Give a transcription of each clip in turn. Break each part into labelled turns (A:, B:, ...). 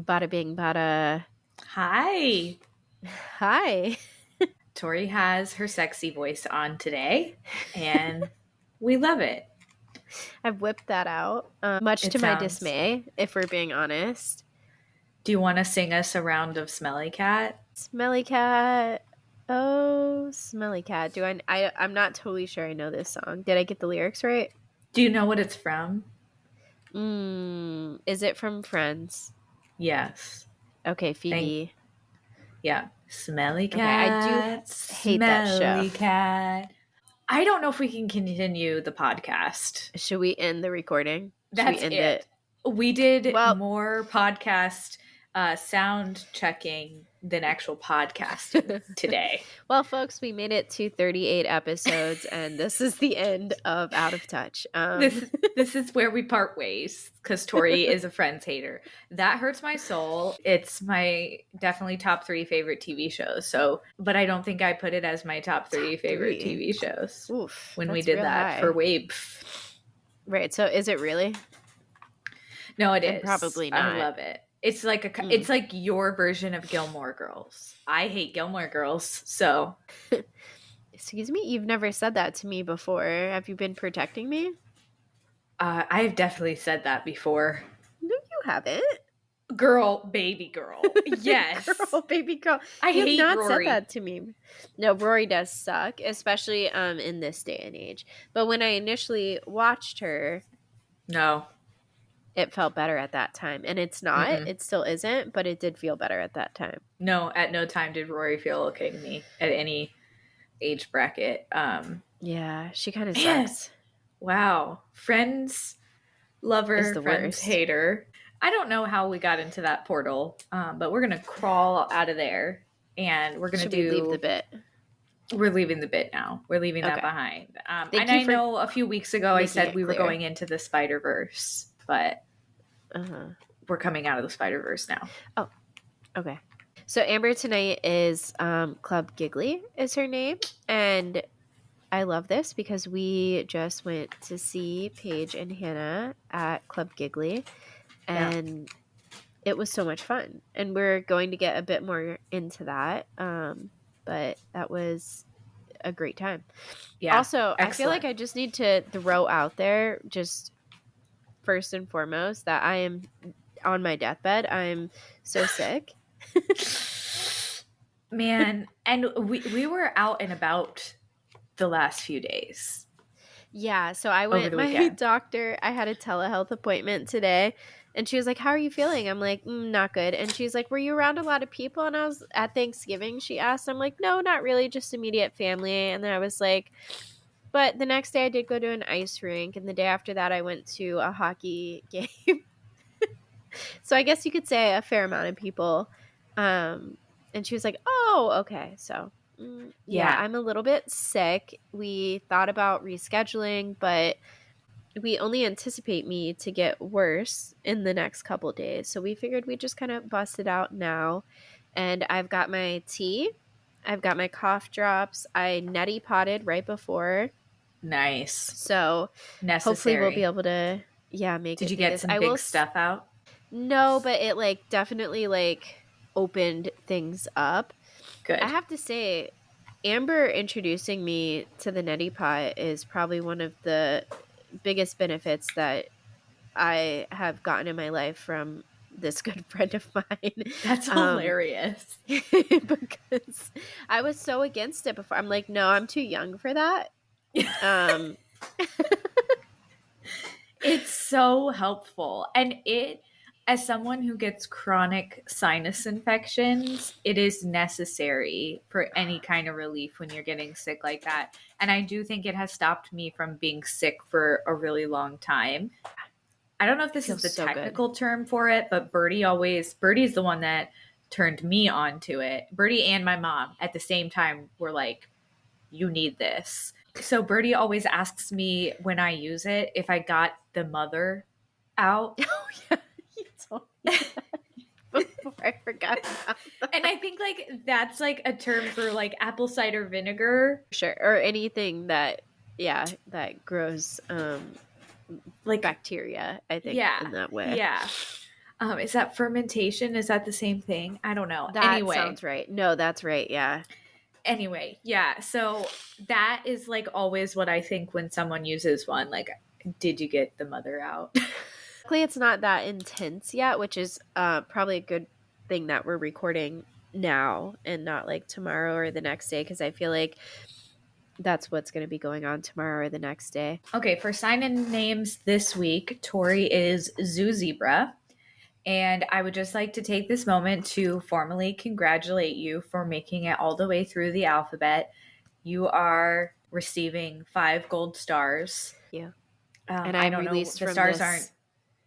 A: Bada bing, bada.
B: Hi.
A: Hi.
B: Tori has her sexy voice on today, and we love it.
A: I've whipped that out, much to my dismay, if we're being honest.
B: Do you want to sing us a round of Smelly Cat?
A: Smelly cat. Oh, smelly cat. I'm not totally sure I know this song. Did I get the lyrics right?
B: Do you know what it's from?
A: Is it from Friends?
B: Yes.
A: Okay, Phoebe.
B: Yeah. Smelly
A: Okay, I do
B: cat,
A: hate that show.
B: smelly cat. I don't know if we can continue the podcast.
A: Should we end the recording?
B: That's it. We did more podcast sound checking than actual podcasting today.
A: Well, folks, we made it to 38 episodes, and this is the end of Out of Touch.
B: This is where we part ways because Tori is a Friends hater. That hurts my soul. It's my definitely top 3 favorite TV shows. But I don't think I put it as my top 3 favorite TV shows.
A: Oof,
B: when we did that for Wabe.
A: Right. So is it really?
B: No, it is.
A: Probably not.
B: I love it. It's like it's like your version of Gilmore Girls. I hate Gilmore Girls, so.
A: Excuse me? You've never said that to me before. Have you been protecting me?
B: I've definitely said that before.
A: No, you haven't.
B: Girl, baby girl. Yes.
A: Girl, baby girl.
B: I hate
A: not
B: Rory.
A: Said that to me. No, Rory does suck, especially in this day and age. But when I initially watched her,
B: no,
A: it felt better at that time. And it's not. Mm-hmm. It still isn't, but it did feel better at that time.
B: No, at no time did Rory feel okay to me at any age bracket.
A: Yeah, she kind of sucks.
B: Wow. Friends lover, Friends
A: worst.
B: Hater. I don't know how we got into that portal, but we're going to crawl out of there, and we're going to
A: leave the bit.
B: We're leaving the bit now. We're leaving that behind. And I know a few weeks ago I said we were going into the Spider-Verse, but we're coming out of the Spider-Verse now.
A: Oh, okay. So Amber tonight is Club Giggly is her name, and I love this because we just went to see Paige and Hannah at Club Giggly, and it was so much fun. And we're going to get a bit more into that, but that was a great time. Yeah. Also, excellent. I feel like I just need to throw out there, just first and foremost, that I am on my deathbed. I'm so sick.
B: Man, and we were out and about the last few days.
A: Yeah, so I went to my doctor. I had a telehealth appointment today, and she was like, "How are you feeling?" I'm like, "Not good." And she's like, "Were you around a lot of people?" And I was at Thanksgiving, she asked. I'm like, "No, not really, just immediate family." And then I was like, but the next day I did go to an ice rink, and the day after that I went to a hockey game. So I guess you could say a fair amount of people. And she was like, "Oh, okay." So yeah, I'm a little bit sick. We thought about rescheduling, but we only anticipate me to get worse in the next couple of days. So we figured we'd just kind of bust it out now. And I've got my tea. I've got my cough drops. I neti potted right before.
B: Nice.
A: So
B: necessary.
A: Hopefully we'll be able to, make
B: Did you get some big stuff out?
A: No, but it definitely opened things up.
B: Good.
A: I have to say, Amber introducing me to the neti pot is probably one of the biggest benefits that I have gotten in my life from this good friend of mine.
B: That's hilarious.
A: Because I was so against it before. I'm like, no, I'm too young for that.
B: It's so helpful. And as someone who gets chronic sinus infections, it is necessary for any kind of relief when you're getting sick like that. And I do think it has stopped me from being sick for a really long time. I don't know if this is the technical term for it, but Birdie's the one that turned me on to it. Birdie and my mom at the same time were like, "You need this." So Birdie always asks me when I use it if I got the mother out.
A: Oh, yeah. You told me that before. I forgot about that.
B: And I think that's a term for apple cider vinegar.
A: Sure. Or anything that grows bacteria, I think, in that way.
B: Yeah. Is that fermentation? Is that the same thing? I don't know.
A: That sounds right. No, that's right. Yeah.
B: Anyway, yeah. So that is like always what I think when someone uses one. Like, did you get the mother out?
A: Luckily, it's not that intense yet, which is probably a good thing that we're recording now and not like tomorrow or the next day, because I feel like that's what's going to be going on tomorrow or the next day.
B: Okay, for sign-in names this week, Tori is Zoo Zebra. And I would just like to take this moment to formally congratulate you for making it all the way through the alphabet. You are receiving 5 gold stars.
A: Yeah.
B: And I don't know, the stars aren't,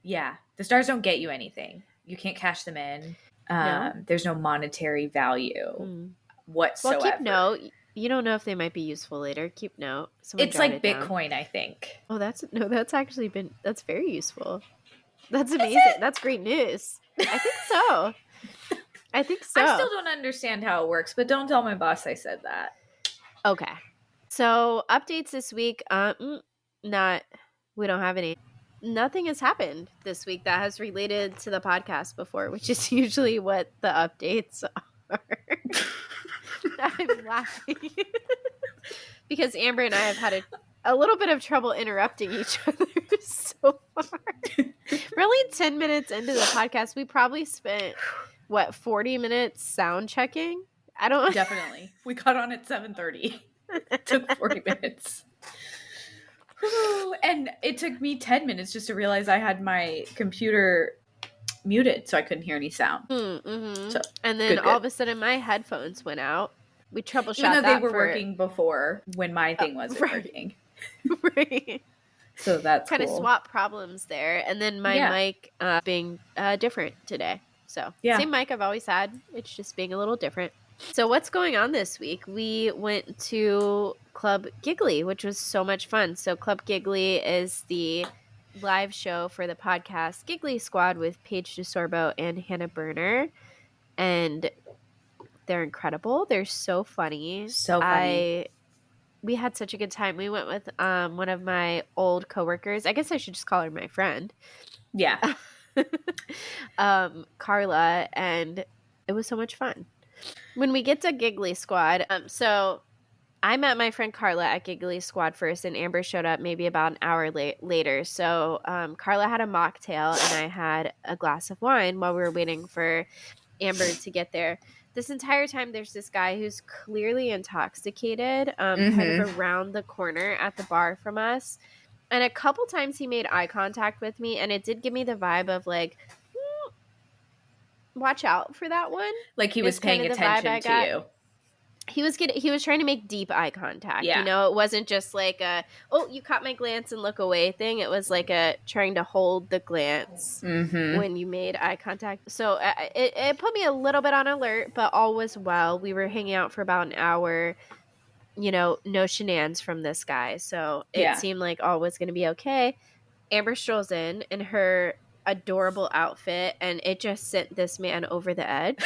B: the stars don't get you anything. You can't cash them in.
A: No?
B: There's no monetary value whatsoever.
A: Well, keep note. You don't know if they might be useful later. Keep note.
B: It's like Bitcoin, I think.
A: Oh, that's very useful. That's amazing. That's great news. I think so.
B: I still don't understand how it works, but don't tell my boss I said that.
A: Okay. So updates this week. We don't have any. Nothing has happened this week that has related to the podcast before, which is usually what the updates are. I'm laughing because Amber and I have had a little bit of trouble interrupting each other so far. Really, 10 minutes into the podcast, we probably spent 40 minutes sound checking? I don't.
B: Definitely. We got on at 7:30. It took 40 minutes. And it took me 10 minutes just to realize I had my computer muted so I couldn't hear any sound.
A: Mm-hmm. So, and then all of a sudden my headphones went out. We troubleshot that.
B: Even though they were working before when my thing wasn't working.
A: Right.
B: So that's
A: kind of swap problems there. And then my mic being different today. So same mic I've always had. It's just being a little different. So what's going on this week? We went to Club Giggly, which was so much fun. So Club Giggly is the live show for the podcast Giggly Squad with Paige DeSorbo and Hannah Berner. And they're incredible. They're so funny.
B: So funny.
A: We had such a good time. We went with one of my old coworkers. I guess I should just call her my friend.
B: Yeah.
A: Carla, and it was so much fun. When we get to Giggly Squad, so I met my friend Carla at Giggly Squad first, and Amber showed up maybe about an hour later. So Carla had a mocktail, and I had a glass of wine while we were waiting for Amber to get there. This entire time, there's this guy who's clearly intoxicated, kind of around the corner at the bar from us. And a couple times he made eye contact with me, and it did give me the vibe of like, watch out for that one.
B: Like he was paying attention to you.
A: He was trying to make deep eye contact. Yeah. You know, it wasn't just like you caught my glance and look away thing. It was like trying to hold the glance when you made eye contact. So it put me a little bit on alert, but all was well. We were hanging out for about an hour. You know, no shenanigans from this guy. So it seemed like all was going to be okay. Amber strolls in her adorable outfit, and it just sent this man over the edge.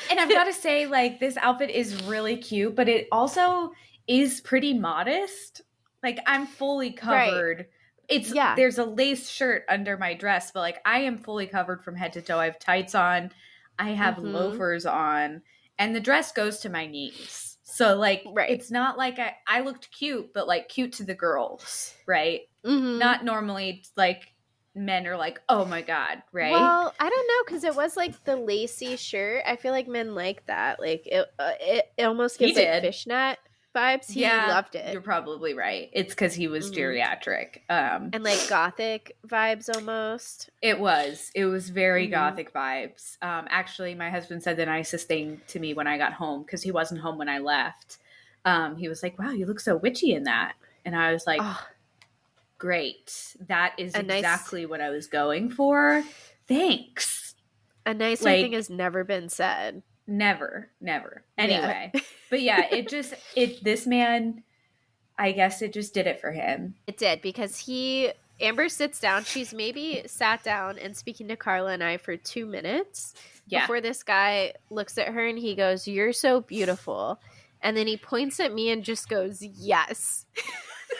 B: And I've got to say, like, this outfit is really cute, but it also is pretty modest. Like, I'm fully covered. Right. There's a lace shirt under my dress, but like I am fully covered from head to toe. I have tights on, I have loafers on, and the dress goes to my knees. So like, it's not like I looked cute, but like cute to the girls, right? Not normally like men are like, oh my God, right?
A: Well, I don't know, because it was like the lacy shirt. I feel like men like that. Like it almost gives like fishnet vibes. He loved it.
B: You're probably right. It's because he was geriatric.
A: And like gothic vibes almost.
B: It was very gothic vibes. Actually, my husband said the nicest thing to me when I got home, because he wasn't home when I left. He was like, wow, you look so witchy in that. And I was like, great. That is exactly what I was going for. Thanks.
A: A nicer thing has never been said.
B: Never. Anyway. But yeah, this man, I guess it just did it for him.
A: It did, because Amber sits down. She's maybe sat down and speaking to Carla and I for 2 minutes before this guy looks at her and he goes, "You're so beautiful." And then he points at me and just goes, "Yes."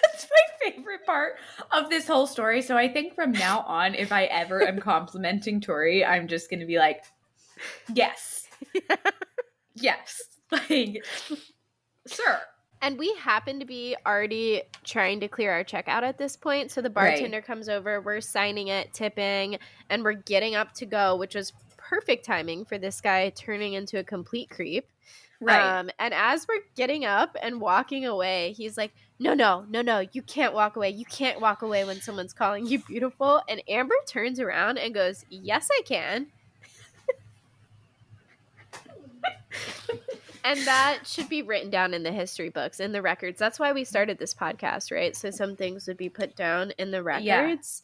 B: That's my favorite part of this whole story. So I think from now on, if I ever am complimenting Tori, I'm just going to be like, yes. Yes. Like, sir.
A: And we happen to be already trying to clear our checkout at this point. So the bartender comes over, we're signing it, tipping, and we're getting up to go, which was perfect timing for this guy turning into a complete creep.
B: Right.
A: And as we're getting up and walking away, he's like, no, you can't walk away. You can't walk away when someone's calling you beautiful. And Amber turns around and goes, yes, I can. And that should be written down in the history books, in the records. That's why we started this podcast, right? So some things would be put down in the records.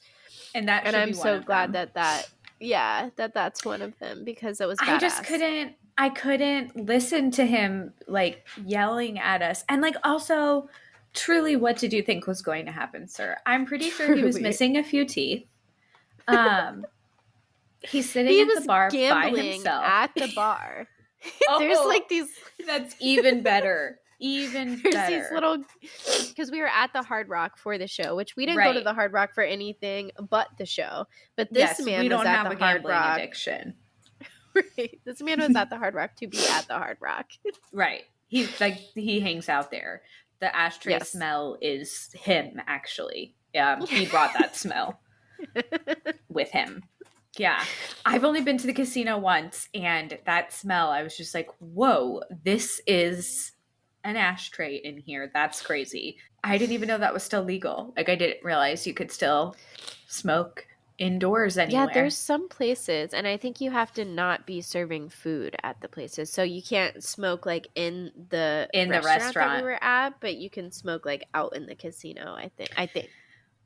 B: Yeah. And I'm
A: so glad that's one of them, because it was badass.
B: I couldn't listen to him like yelling at us. And like, also, truly, what did you think was going to happen, sir? I'm pretty sure he was missing a few teeth. He's sitting at the bar by himself.
A: At the bar. There's like these.
B: That's even better. There's
A: these little, because we were at the Hard Rock for the show, which we didn't go to the Hard Rock for anything but the show. But this man was at the Hard Rock.
B: Addiction.
A: Right. This man was at the Hard Rock to be at the Hard Rock.
B: Right. He's like, he hangs out there. The ashtray smell is him, actually. He brought that smell with him. Yeah. I've only been to the casino once, and that smell, I was just like, whoa, this is an ashtray in here. That's crazy. I didn't even know that was still legal. Like, I didn't realize you could still smoke indoors anywhere.
A: Yeah, there's some places, and I think you have to not be serving food at the places. So you can't smoke like in the restaurant that we were at, but you can smoke like out in the casino, I think.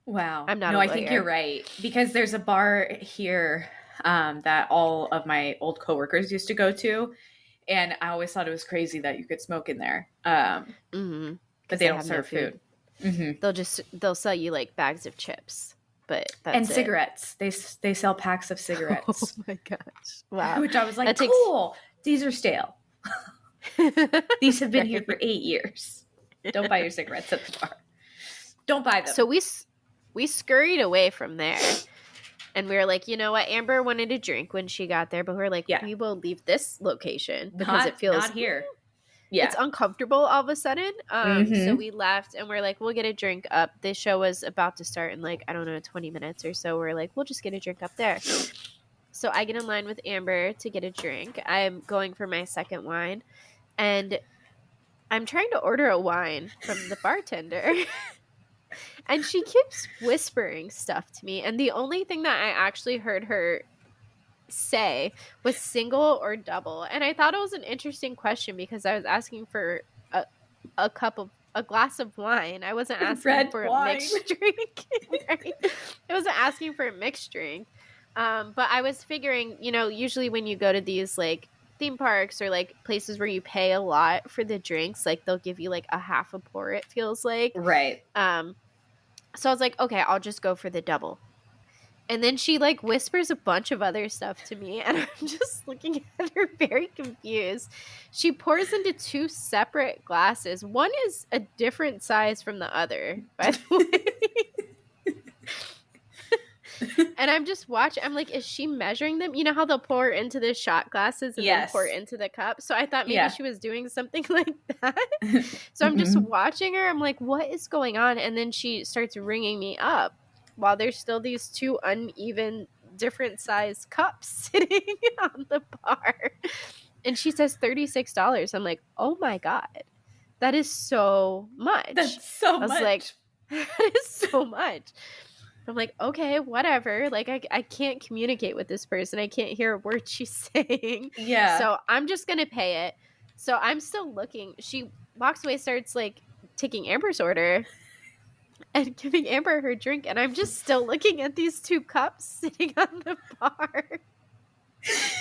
B: Wow.
A: I'm not a lawyer.
B: I think you're right. Because there's a bar here that all of my old coworkers used to go to. And I always thought it was crazy that you could smoke in there. But they don't serve food.
A: Mm-hmm. They'll sell you like bags of chips. But that's
B: cigarettes. They sell packs of cigarettes.
A: Oh my gosh. Wow.
B: Which I was like, cool. These are stale. These have been here for 8 years. Don't buy your cigarettes at the bar. Don't buy them.
A: So we scurried away from there, and we were like, you know what? Amber wanted a drink when she got there, but we were like, we will leave this location because it feels
B: not here. Yeah,
A: it's uncomfortable all of a sudden. So we left, and we're like, we'll get a drink up. This show was about to start in like, I don't know, 20 minutes or so. We're like, we'll just get a drink up there. So I get in line with Amber to get a drink. I'm going for my second wine, and I'm trying to order a wine from the bartender. And she keeps whispering stuff to me. And the only thing that I actually heard her say was single or double. And I thought it was an interesting question because I was asking for a glass of wine. I wasn't asking for a mixed drink. Right? I wasn't asking for a mixed drink. But I was figuring, usually when you go to these like theme parks or like places where you pay a lot for the drinks, like they'll give you like a half a pour, it feels like.
B: Right.
A: So I was like, okay, I'll just go for the double. And then she like whispers a bunch of other stuff to me, and I'm just looking at her very confused. She pours into 2 separate glasses. One is a different size from the other, by the way. And I'm just watching. I'm like, is she measuring them? You know how they'll pour into the shot glasses and then pour into the cup? So I thought maybe she was doing something like that. So I'm just watching her. I'm like, what is going on? And then she starts ringing me up while there's still these 2 uneven, different size cups sitting on the bar. And she says $36. I'm like, oh my God, that is so much.
B: That's so much.
A: I was like, that is so much. I'm like, okay, whatever. Like, I can't communicate with this person. I can't hear a word she's saying.
B: Yeah.
A: So I'm just going to pay it. So I'm still looking. She walks away, starts, like, taking Amber's order and giving Amber her drink. And I'm just still looking at these 2 cups sitting on the bar,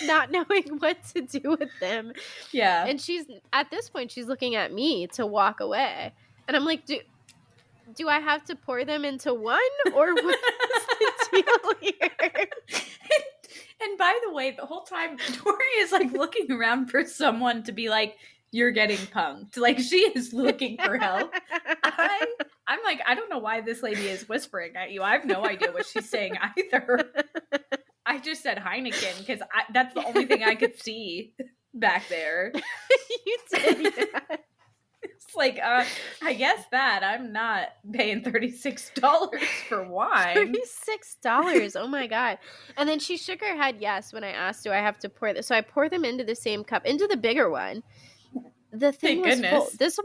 A: not knowing what to do with them.
B: Yeah.
A: And at this point, she's looking at me to walk away. And I'm like, do I have to pour them into one, or what's the deal here?
B: And by the way, the whole time Tori is like looking around for someone to be like, you're getting punked. Like, she is looking for help. I I'm like, I don't know why this lady is whispering at you. I have no idea what she's saying either. I just said Heineken because that's the only thing I could see back there.
A: You did, yeah.
B: It's like, I guess that I'm not paying $36 for wine.
A: $36. Oh my God. And then she shook her head yes when I asked, do I have to pour this? So I pour them into the same cup, into the bigger one. The thing was full. This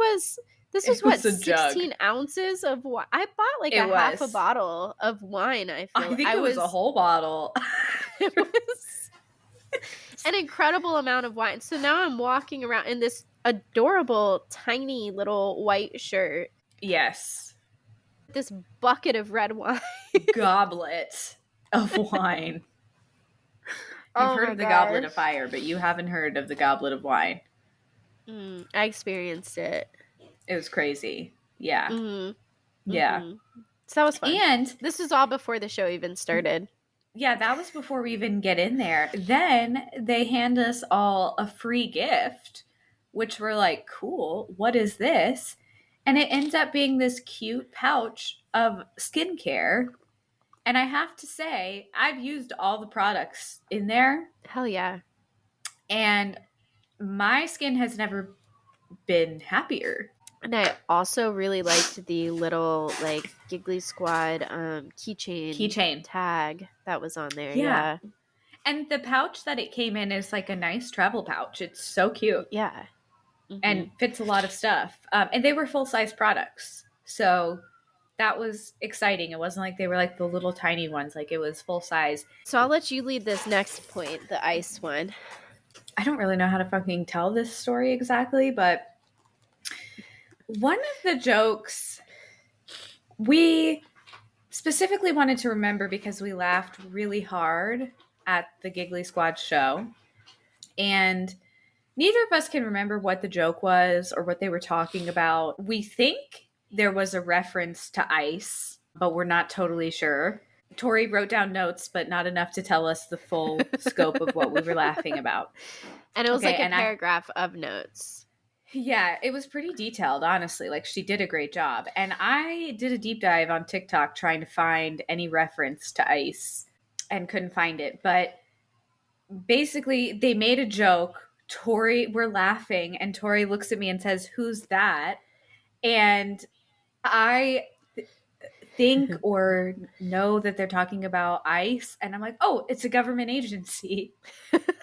A: was what, 16 ounces of wine? I bought like half a bottle of wine, I feel.
B: I think it was a whole bottle.
A: It was an incredible amount of wine. So now I'm walking around in this adorable, tiny little white shirt.
B: Yes.
A: This bucket of red wine.
B: Goblet of wine. You've heard of the goblet of fire, but you haven't heard of the goblet of wine.
A: I experienced it.
B: It was crazy. Yeah.
A: Mm-hmm.
B: Yeah.
A: Mm-hmm. So that was fun.
B: And
A: this was all before the show even started.
B: Yeah, that was before we even get in there. Then they hand us all a free gift, which we're like, cool, what is this? And it ends up being this cute pouch of skincare. And I have to say, I've used all the products in there.
A: Hell yeah.
B: And my skin has never been happier.
A: And I also really liked the little like Giggly Squad keychain tag that was on there. Yeah.
B: And the pouch that it came in is like a nice travel pouch. It's so cute.
A: Yeah.
B: Mm-hmm. And fits a lot of stuff. And they were full-size products. So that was exciting. It wasn't like they were like the little tiny ones. Like it was full-size.
A: So I'll let you lead this next point, the ice one.
B: I don't really know how to fucking tell this story exactly, but one of the jokes we specifically wanted to remember because we laughed really hard at the Giggly Squad show. And neither of us can remember what the joke was or what they were talking about. We think there was a reference to ice, but we're not totally sure. Tori wrote down notes, but not enough to tell us the full scope of what we were laughing about.
A: And it was like a paragraph of notes.
B: Yeah, it was pretty detailed, honestly. Like, she did a great job. And I did a deep dive on TikTok trying to find any reference to ice and couldn't find it. But basically, they made a joke. We're laughing, and Tori looks at me and says, "Who's that?" And I think or know that they're talking about ICE, and I'm like, oh, it's a government agency.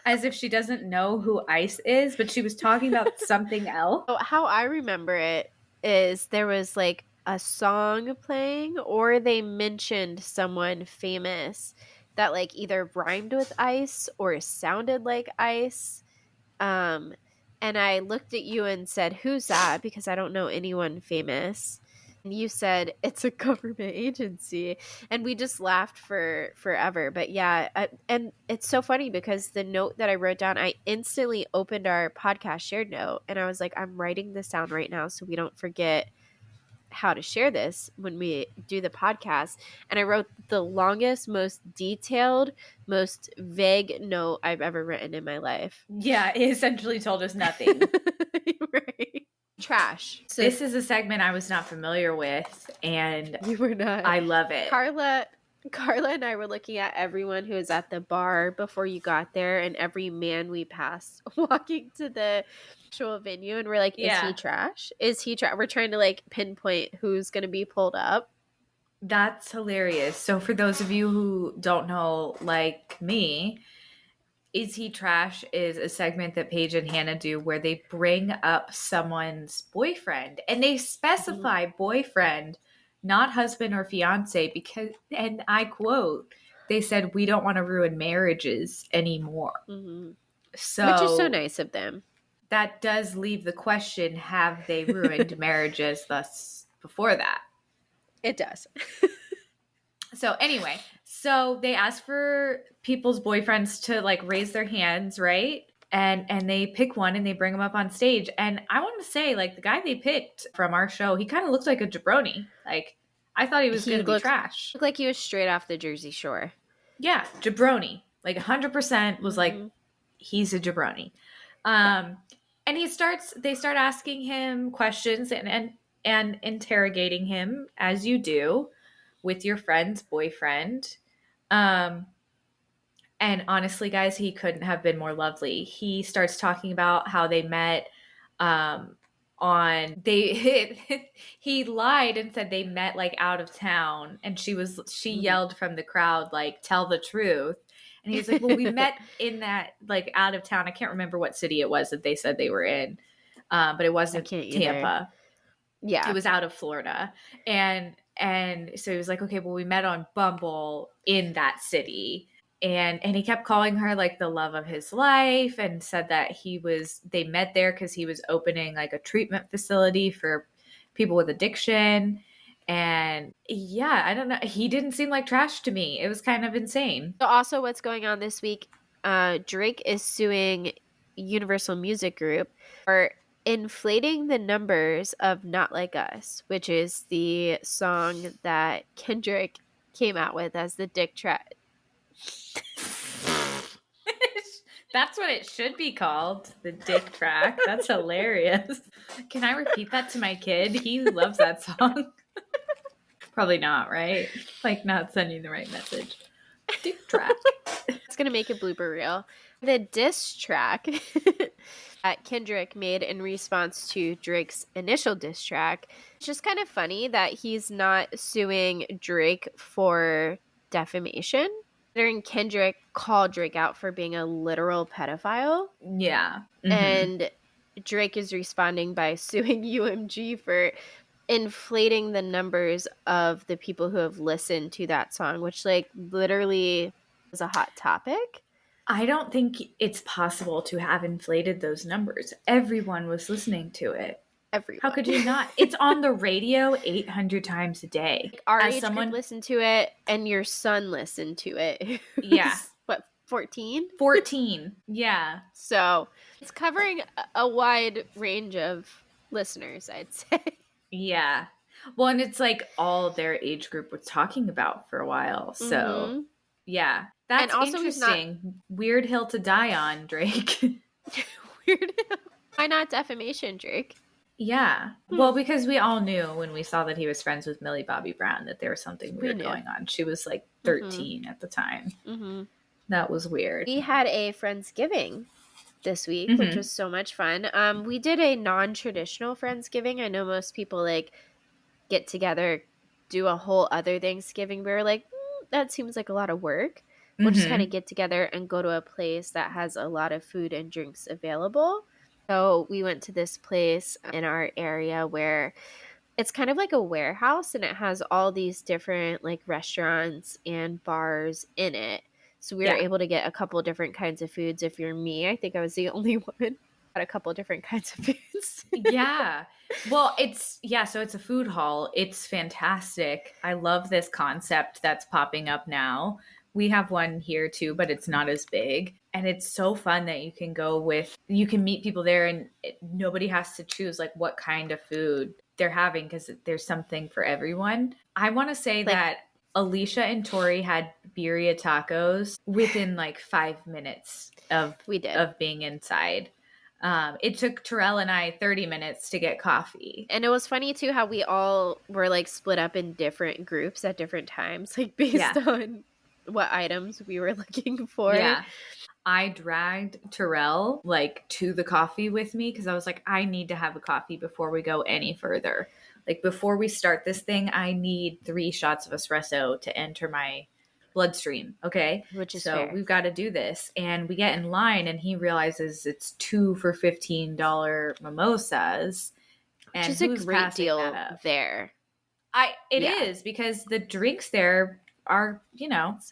B: As if she doesn't know who ICE is, but she was talking about something else.
A: How I remember it is there was like a song playing, or they mentioned someone famous that like either rhymed with ice or sounded like ice. And I looked at you and said, "Who's that?" Because I don't know anyone famous. And you said, "It's a government agency." And we just laughed for forever. But yeah, and it's so funny because the note that I wrote down, I instantly opened our podcast shared note and I was like, I'm writing this down right now so we don't forget how to share this when we do the podcast. And I wrote the longest, most detailed, most vague note I've ever written in my life.
B: Yeah, it essentially told us nothing.
A: Right. Trash.
B: So this is a segment I was not familiar with, and
A: you were not.
B: I love it.
A: Carla and I were looking at everyone who was at the bar before you got there, and every man we passed walking to the actual venue, and we're like, is he trash? Is he trash? We're trying to like pinpoint who's going to be pulled up.
B: That's hilarious. So for those of you who don't know, like me, Is He Trash is a segment that Paige and Hannah do where they bring up someone's boyfriend, and they specify boyfriend, not husband or fiance, because, and I quote, they said, we don't want to ruin marriages anymore.
A: Mm-hmm.
B: So,
A: which is so nice of them.
B: That does leave the question, have they ruined marriages thus before that?
A: It does.
B: So anyway, so they ask for people's boyfriends to like raise their hands, right? And they pick one and they bring him up on stage. And I want to say, like, the guy they picked from our show, he kind of looks like a jabroni. Like, I thought he was going to be trash.
A: Looked like he was straight off the Jersey Shore.
B: Yeah, jabroni. Like 100% was like, he's a jabroni. And they start asking him questions, and and interrogating him, as you do with your friend's boyfriend. And honestly, guys, he couldn't have been more lovely. He starts talking about how they met on he lied and said they met like out of town, and she yelled from the crowd like, tell the truth. And he was like, well, we met in that like out of town. I can't remember what city it was that they said they were in, but it wasn't Tampa.
A: Yeah,
B: it was out of Florida. And so he was like, okay, well, we met on Bumble in that city. And he kept calling her like the love of his life, and said that they met there because he was opening like a treatment facility for people with addiction. And yeah, I don't know. He didn't seem like trash to me. It was kind of insane.
A: So also what's going on this week, Drake is suing Universal Music Group for inflating the numbers of Not Like Us, which is the song that Kendrick came out with as the dick track.
B: That's what it should be called, the dick track. That's hilarious. Can I repeat that to my kid? He loves that song. Probably not, right? Like, not sending the right message. Dick track.
A: It's going to make a blooper reel. The diss track that Kendrick made in response to Drake's initial diss track. It's just kind of funny that he's not suing Drake for defamation. Considering Kendrick called Drake out for being a literal pedophile.
B: Yeah.
A: Mm-hmm. And Drake is responding by suing UMG for inflating the numbers of the people who have listened to that song, which like literally was a hot topic.
B: I don't think it's possible to have inflated those numbers. Everyone was listening to it.
A: Everyone.
B: How could you not? It's on the radio 800 times a day.
A: Like our age group listened to it, and your son listened to it.
B: Yeah.
A: What, 14?
B: 14. Yeah.
A: So it's covering a wide range of listeners, I'd say.
B: Yeah. Well, and it's like all their age group was talking about for a while. So, yeah. That's also interesting. Weird hill to die on, Drake.
A: Weird hill. Why not defamation, Drake?
B: Yeah. Well, because we all knew when we saw that he was friends with Millie Bobby Brown that there was something weird going on. She was like 13 at the time. Mm-hmm. That was weird.
A: We had a Friendsgiving this week, which was so much fun. We did a non-traditional Friendsgiving. I know most people like get together, do a whole other Thanksgiving. We were like, that seems like a lot of work. We'll just kind of get together and go to a place that has a lot of food and drinks available. So we went to this place in our area where it's kind of like a warehouse, and it has all these different like restaurants and bars in it. So we were able to get a couple different kinds of foods. If you're me, I think I was the only one. Got a couple different kinds of foods.
B: Yeah. Well, so it's a food hall. It's fantastic. I love this concept that's popping up now. We have one here too, but it's not as big. And it's so fun that you can meet people there, and nobody has to choose like what kind of food they're having, because there's something for everyone. I want to say that Alicia and Tori had birria tacos within like 5 minutes of being inside. It took Terrell and I 30 minutes to get coffee.
A: And it was funny too how we all were like split up in different groups at different times, like based on what items we were looking for.
B: Yeah. I dragged Terrell like to the coffee with me because I was like, I need to have a coffee before we go any further. Like before we start this thing, I need 3 shots of espresso to enter my bloodstream. Okay.
A: Which is
B: so
A: fair.
B: We've got to do this. And we get in line, and he realizes it's 2 for $15 mimosas.
A: Which is a great deal there.
B: It is, because the drinks there are,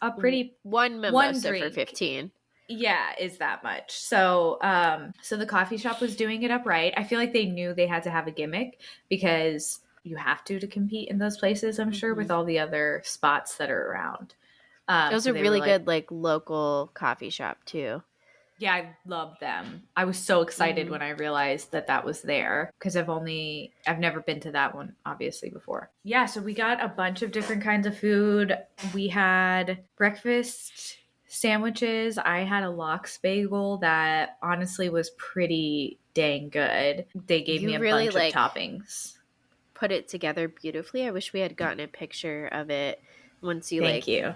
B: a pretty
A: one mimosa for 15.
B: Yeah, is that much. So so the coffee shop was doing it up right. I feel like they knew they had to have a gimmick, because you have to compete in those places, I'm sure, with all the other spots that are around.
A: It was a really good like local coffee shop too.
B: Yeah, I love them. I was so excited when I realized that was there, because I've never been to that one obviously before. Yeah, so we got a bunch of different kinds of food. We had breakfast sandwiches. I had a lox bagel that honestly was pretty dang good. They gave me a bunch of toppings.
A: put it together beautifully. I wish we had gotten a picture of it once you
B: Thank you.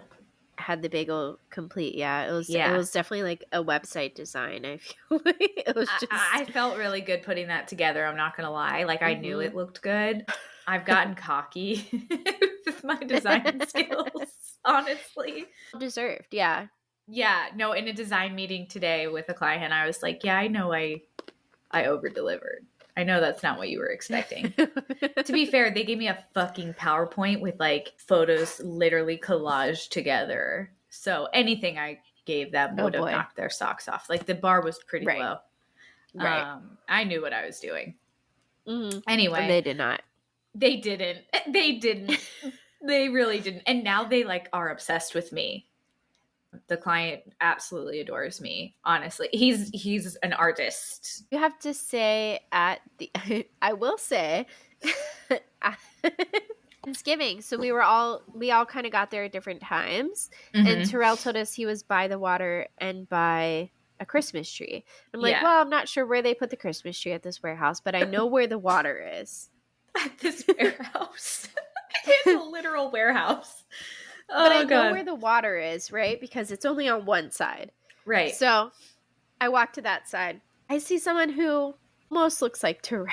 A: had the bagel complete. Yeah, it
B: Yeah.
A: was definitely like a website design. I feel like it was just.
B: I felt really good putting that together. I'm not gonna lie. Like I knew it looked good. I've gotten cocky with my design skills, honestly.
A: Deserved, yeah.
B: Yeah, no, in a design meeting today with a client, I was like, yeah, I know I over-delivered. I know that's not what you were expecting. To be fair, they gave me a fucking PowerPoint with like photos literally collaged together. So anything I gave them would have knocked their socks off. Like the bar was pretty low.
A: Right.
B: I knew what I was doing.
A: Mm-hmm.
B: Anyway.
A: And they did not.
B: They didn't. They didn't. They really didn't. And now they like are obsessed with me. The client absolutely adores me. Honestly, he's an artist.
A: You have to say at the. I will say, Thanksgiving. So we all kind of got there at different times, and Terrell told us he was by the water and by a Christmas tree. I'm like, well, I'm not sure where they put the Christmas tree at this warehouse, but I know where the water is.
B: At this warehouse. It's a literal warehouse.
A: But I know where the water is, right? Because it's only on one side.
B: Right.
A: So I walk to that side. I see someone who almost looks like Terrell.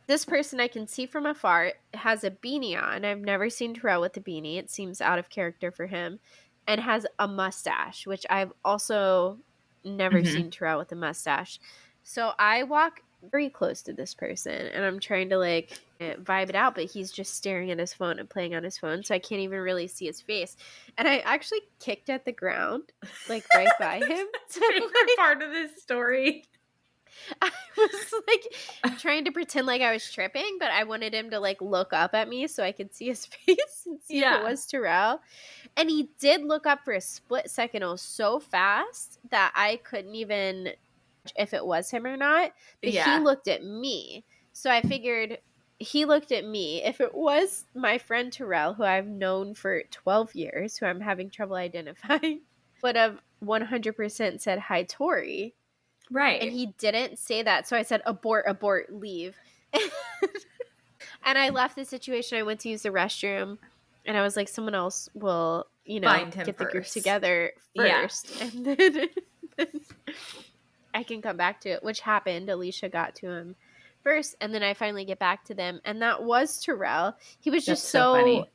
A: This person I can see from afar has a beanie on. I've never seen Terrell with a beanie. It seems out of character for him. And has a mustache, which I've also never seen Terrell with a mustache. So I walk very close to this person and I'm trying to like vibe it out, but he's just staring at his phone and playing on his phone, so I can't even really see his face. And I actually kicked at the ground like right by him.
B: So favorite part of this story.
A: I was like trying to pretend like I was tripping, but I wanted him to like look up at me so I could see his face and see if it was Terrell. And he did look up for a split second. It was so fast that I couldn't even if it was him or not. But he looked at me. So I figured he looked at me. If it was my friend Terrell, who I've known for 12 years, who I'm having trouble identifying, would have 100% said, "Hi, Tori."
B: Right.
A: And he didn't say that. So I said, abort, leave. And I left the situation. I went to use the restroom. And I was like, someone else will,
B: find him
A: get
B: first.
A: The group together first. Yeah. And then I can come back to it, which happened. Alicia got to him first. And then I finally get back to them. And that was Terrell. He was just so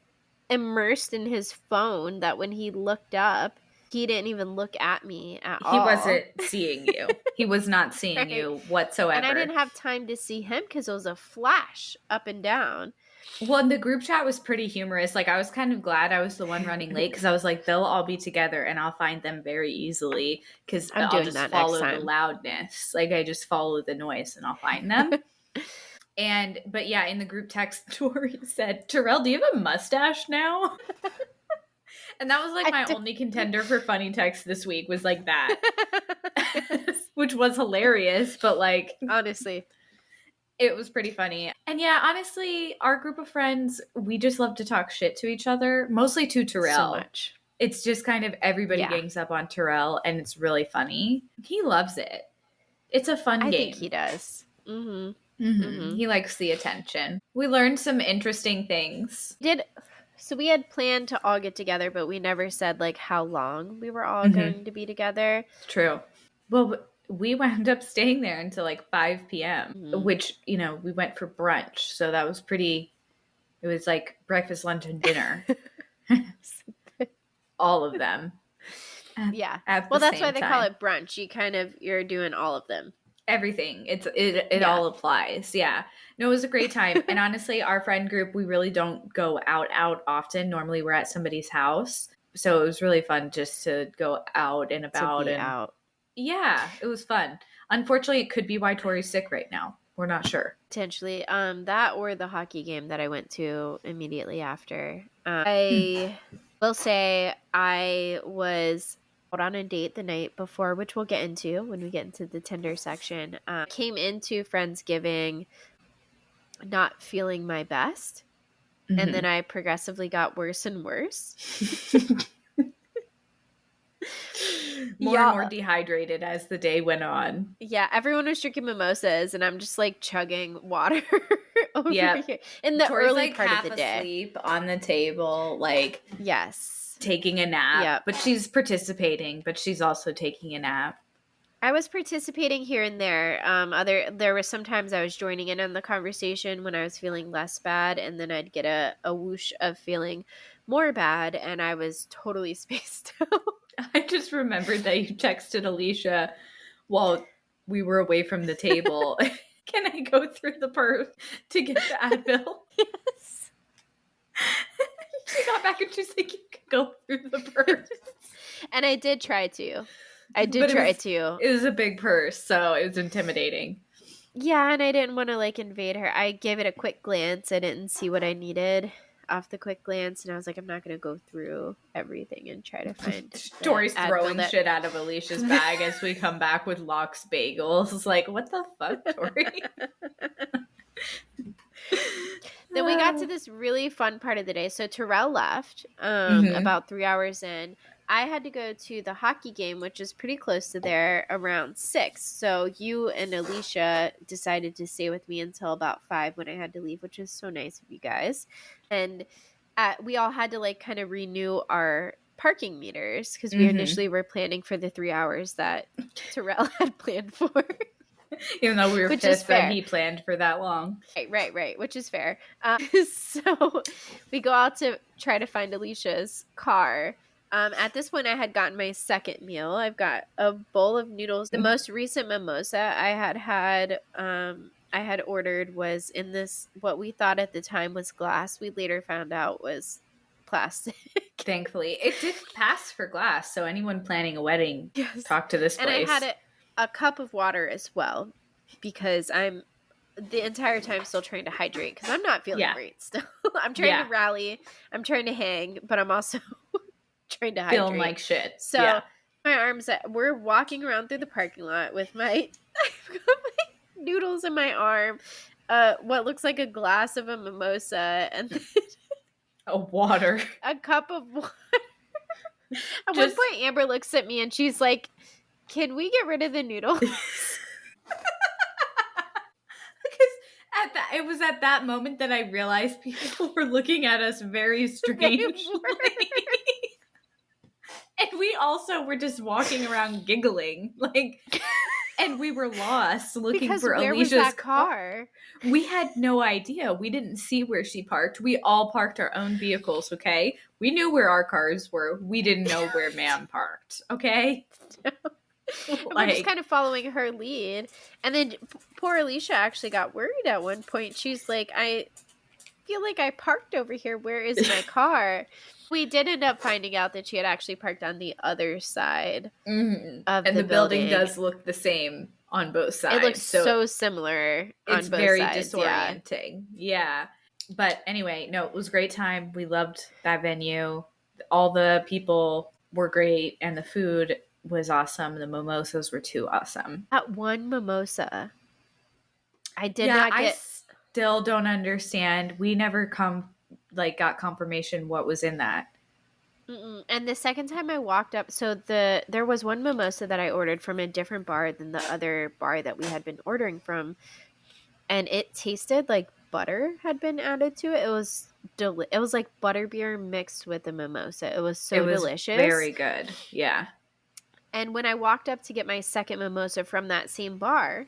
A: immersed in his phone that when he looked up, he didn't even look at me at all.
B: He wasn't seeing you. He was not seeing you whatsoever.
A: And I didn't have time to see him because it was a flash up and down.
B: Well, and the group chat was pretty humorous. Like, I was kind of glad I was the one running late because I was like, they'll all be together and I'll find them very easily because I'll just follow the loudness. Like, I just follow the noise and I'll find them. But yeah, in the group text, Tori said, "Terrell, do you have a mustache now?" And that was like my only contender for funny text this week was like that, which was hilarious. But like,
A: honestly,
B: it was pretty funny. And yeah, honestly, our group of friends, we just love to talk shit to each other, mostly to Terrell.
A: So much.
B: It's just kind of everybody gangs up on Terrell and it's really funny. He loves it. It's a fun game. I think
A: he does.
B: He likes the attention. We learned some interesting things.
A: So we had planned to all get together, but we never said like how long we were all going to be together.
B: True. Well, we wound up staying there until like 5 p.m., which, we went for brunch. So that was it was like breakfast, lunch, and dinner. All of them.
A: Well, that's why they call it brunch. You're doing all of them.
B: Everything. It all applies. Yeah. No, it was a great time. And honestly, our friend group, we really don't go out often. Normally we're at somebody's house. So it was really fun just to go out and about.
A: Out.
B: Yeah, it was fun. Unfortunately, it could be why Tori's sick right now. We're not sure.
A: Potentially. That or the hockey game that I went to immediately after. I will say I was on a date the night before, which we'll get into when we get into the Tinder section. Came into Friendsgiving not feeling my best, and then I progressively got worse and worse.
B: More and more dehydrated as the day went on.
A: Yeah, everyone was drinking mimosas, and I'm just like chugging water over here in the
B: Tori's
A: early
B: like
A: part
B: half
A: of the day.
B: asleep on the table, like taking a nap. But she's participating, but she's also taking a nap.
A: I was participating here and there. There were sometimes I was joining in on the conversation when I was feeling less bad, and then I'd get a whoosh of feeling more bad, and I was totally spaced out.
B: I just remembered that you texted Alicia while we were away from the table. Can I go through the purse to get the Advil?
A: Yes.
B: She got back and she's like, you can go through the purse.
A: And I did try to. It
B: was a big purse, so it was intimidating.
A: Yeah, and I didn't want to like invade her. I gave it a quick glance. I didn't see what I needed off the quick glance, and I was like, I'm not going to go through everything and try to find.
B: Tori's throwing shit out of Alicia's bag as we come back with Locke's bagels. Like, what the fuck, Tori?
A: Then we got to this really fun part of the day. So Terrell left about 3 hours in. I had to go to the hockey game, which is pretty close to there, around 6. So you and Alicia decided to stay with me until about 5 when I had to leave, which is so nice of you guys. And we all had to like kind of renew our parking meters because we initially were planning for the 3 hours that Terrell had planned for.
B: Even though we were pissed that he planned for that long.
A: Right, which is fair. So we go out to try to find Alicia's car. At this point, I had gotten my second meal. I've got a bowl of noodles. The most recent mimosa I had ordered was in this, what we thought at the time was glass. We later found out was plastic.
B: Thankfully. It did pass for glass, so anyone planning a wedding, talk to this place.
A: And I had a cup of water as well because I'm the entire time still trying to hydrate because I'm not feeling great still. I'm trying to rally. I'm trying to hang, but I'm also trying to hydrate.
B: Feeling like shit.
A: So my arms, we're walking around through the parking lot with I've got my noodles in my arm, what looks like a glass of a mimosa, and then
B: a water.
A: A cup of water. At one point, Amber looks at me and she's like, can we get rid of the noodles?
B: Because it was at that moment that I realized people were looking at us very strangely. And we also were just walking around giggling. And we were lost looking for Alicia's
A: car.
B: We had no idea. We didn't see where she parked. We all parked our own vehicles, okay? We knew where our cars were. We didn't know where Ma'am parked, okay?
A: We're just kind of following her lead. And then poor Alicia actually got worried at one point. She's like, I feel like I parked over here. Where is my car? We did end up finding out that she had actually parked on the other side of the
B: building does look the same on both sides.
A: It looks so similar on both sides. It's
B: very disorienting. Yeah. But anyway, no, it was a great time. We loved that venue. All the people were great and the food was awesome. The mimosas were too awesome.
A: That one mimosa, I did not get.
B: I still don't understand. We never got confirmation what was in that.
A: And the second time I walked up, so there was one mimosa that I ordered from a different bar than the other bar that we had been ordering from, and it tasted like butter had been added to it. It was it was like butterbeer mixed with a mimosa. It was delicious.
B: Very good. Yeah.
A: And when I walked up to get my second mimosa from that same bar,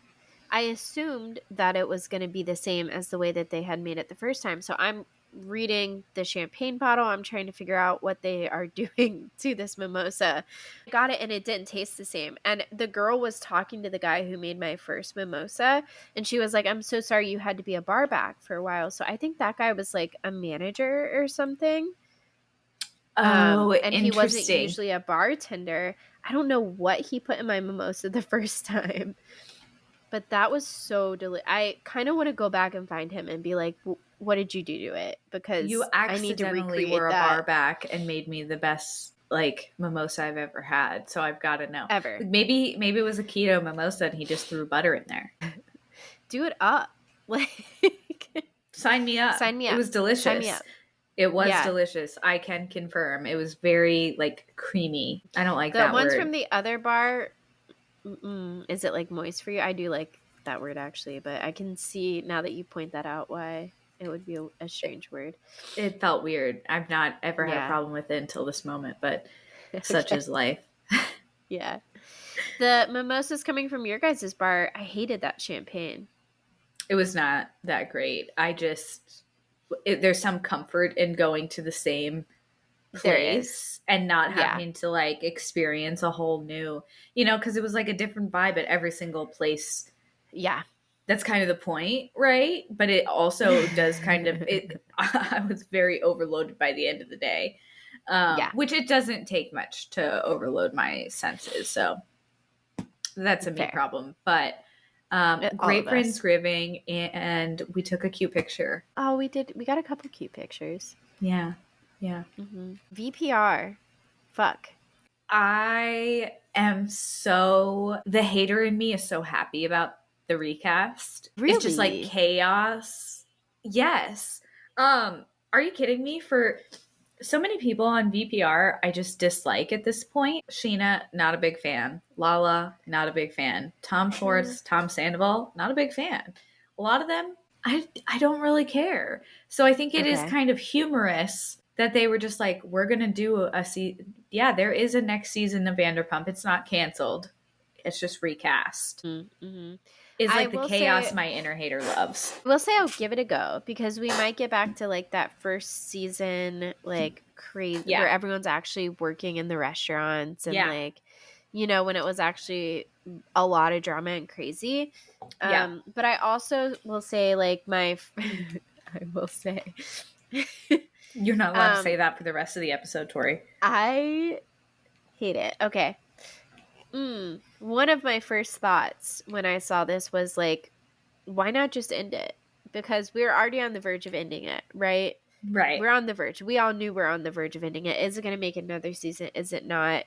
A: I assumed that it was going to be the same as the way that they had made it the first time. So I'm reading the champagne bottle. I'm trying to figure out what they are doing to this mimosa. I got it and it didn't taste the same. And the girl was talking to the guy who made my first mimosa. And she was like, I'm so sorry you had to be a bar back for a while. So I think that guy was like a manager or something. And he wasn't usually a bartender. I don't know what he put in my mimosa the first time. But that was so delicious. I kind of want to go back and find him and be like, what did you do to it? Because I need to recreate
B: were a bar back and made me the best mimosa I've ever had. So I've got to know.
A: Ever.
B: Maybe it was a keto mimosa and he just threw butter in there.
A: Do it up.
B: Sign me up.
A: Sign me up.
B: It was delicious.
A: Sign me up.
B: It was delicious. I can confirm. It was very creamy. I don't like that word.
A: The ones from the other bar, is it moist for you? I do like that word actually, but I can see now that you point that out why it would be a strange word.
B: It felt weird. I've not ever had a problem with it until this moment, but such is life.
A: Yeah. The mimosas coming from your guys' bar, I hated that champagne.
B: It was not that great. There's some comfort in going to the same place and not having to like experience a whole new, because it was like a different vibe at every single place.
A: Yeah.
B: That's kind of the point, right? But it also does kind of I was very overloaded by the end of the day. Which it doesn't take much to overload my senses. So that's a me problem. But great Friendsgiving, and we took a cute picture.
A: Oh, we did. We got a couple cute pictures.
B: Yeah. Yeah.
A: Mm-hmm. VPR. Fuck.
B: The hater in me is so happy about the recast.
A: Really?
B: It's just like chaos. Yes. Are you kidding me? For so many people on VPR, I just dislike at this point. Sheena, not a big fan. Lala, not a big fan. Tom Schwartz, Tom Sandoval, not a big fan. A lot of them, I don't really care. So I think it is kind of humorous that they were just like, we're going to do there is a next season of Vanderpump. It's not canceled. It's just recast.
A: Mm-hmm.
B: Is like the chaos my inner hater loves.
A: We'll say I'll give it a go because we might get back to like that first season, like crazy, where everyone's actually working in the restaurants and like, when it was actually a lot of drama and crazy. But I also will say like I will say.
B: You're not allowed to say that for the rest of the episode, Tori.
A: I hate it. Okay. One of my first thoughts when I saw this was like, why not just end it? Because we're already on the verge of ending it, right?
B: Right.
A: We're on the verge. We all knew we're on the verge of ending it. Is it going to make another season? Is it not?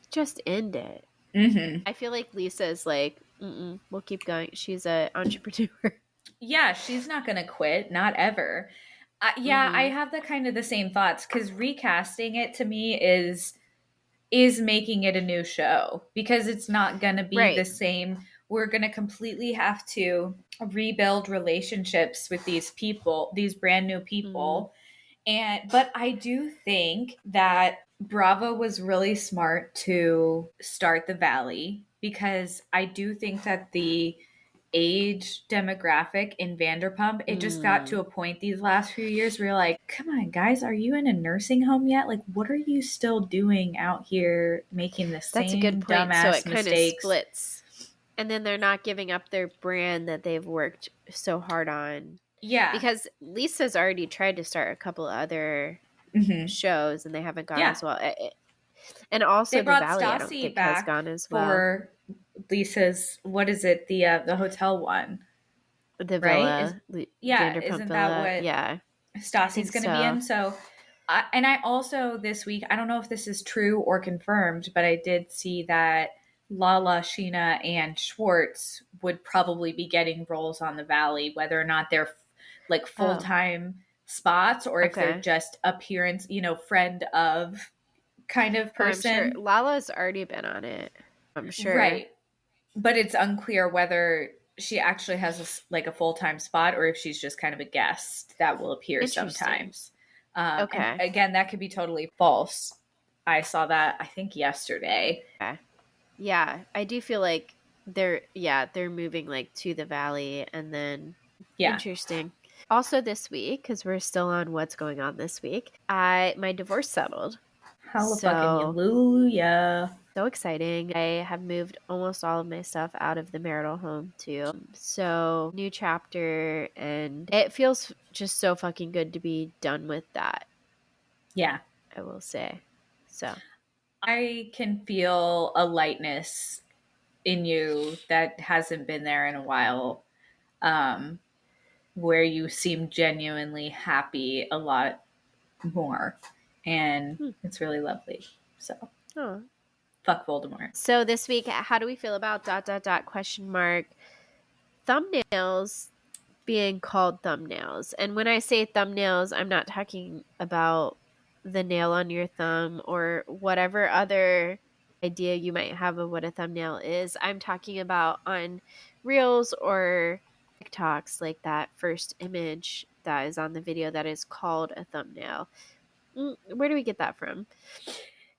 A: Just end it.
B: Mm-hmm.
A: I feel like Lisa's like, we'll keep going. She's an entrepreneur.
B: Yeah, she's not going to quit. Not ever. I have the same thoughts because recasting it to me is making it a new show because it's not going to be the same. We're going to completely have to rebuild relationships with these people, these brand new people. But I do think that Bravo was really smart to start the Valley because I do think that the age demographic in Vanderpump, it just got to a point these last few years where you're like, come on, guys, are you in a nursing home yet? Like, what are you still doing out here making the same
A: That's a good point.
B: dumbass
A: so it
B: mistakes?
A: Kind of splits. And then they're not giving up their brand that they've worked so hard on.
B: Yeah.
A: Because Lisa's already tried to start a couple other shows and they haven't gone as well. And also the Valley, I don't think has gone as well.
B: For Lisa's, what is it? The hotel one.
A: The Villa.
B: Isn't that what Stassi's going to be in? So, I also this week, I don't know if this is true or confirmed, but I did see that Lala, Sheena, and Schwartz would probably be getting roles on the Valley, whether or not they're like full-time spots or if they're just appearance, friend of kind of person.
A: I'm sure Lala's already been on it. I'm sure.
B: Right. But it's unclear whether she actually has a full-time spot or if she's just kind of a guest that will appear sometimes. And again, that could be totally false. I saw that, I think, yesterday.
A: Yeah, I do feel like they're moving like to the Valley and then interesting. Also this week, because we're still on what's going on this week, my divorce settled.
B: Hallelujah.
A: So exciting. I have moved almost all of my stuff out of the marital home too. So new chapter, and it feels just so fucking good to be done with that.
B: Yeah.
A: I will say. So
B: I can feel a lightness in you that hasn't been there in a while, where you seem genuinely happy a lot more. And it's really lovely. So fuck Voldemort.
A: So this week, how do we feel about ... thumbnails being called thumbnails? And when I say thumbnails, I'm not talking about the nail on your thumb or whatever other idea you might have of what a thumbnail is. I'm talking about on Reels or TikToks, like that first image that is on the video that is called a thumbnail. Where do we get that from?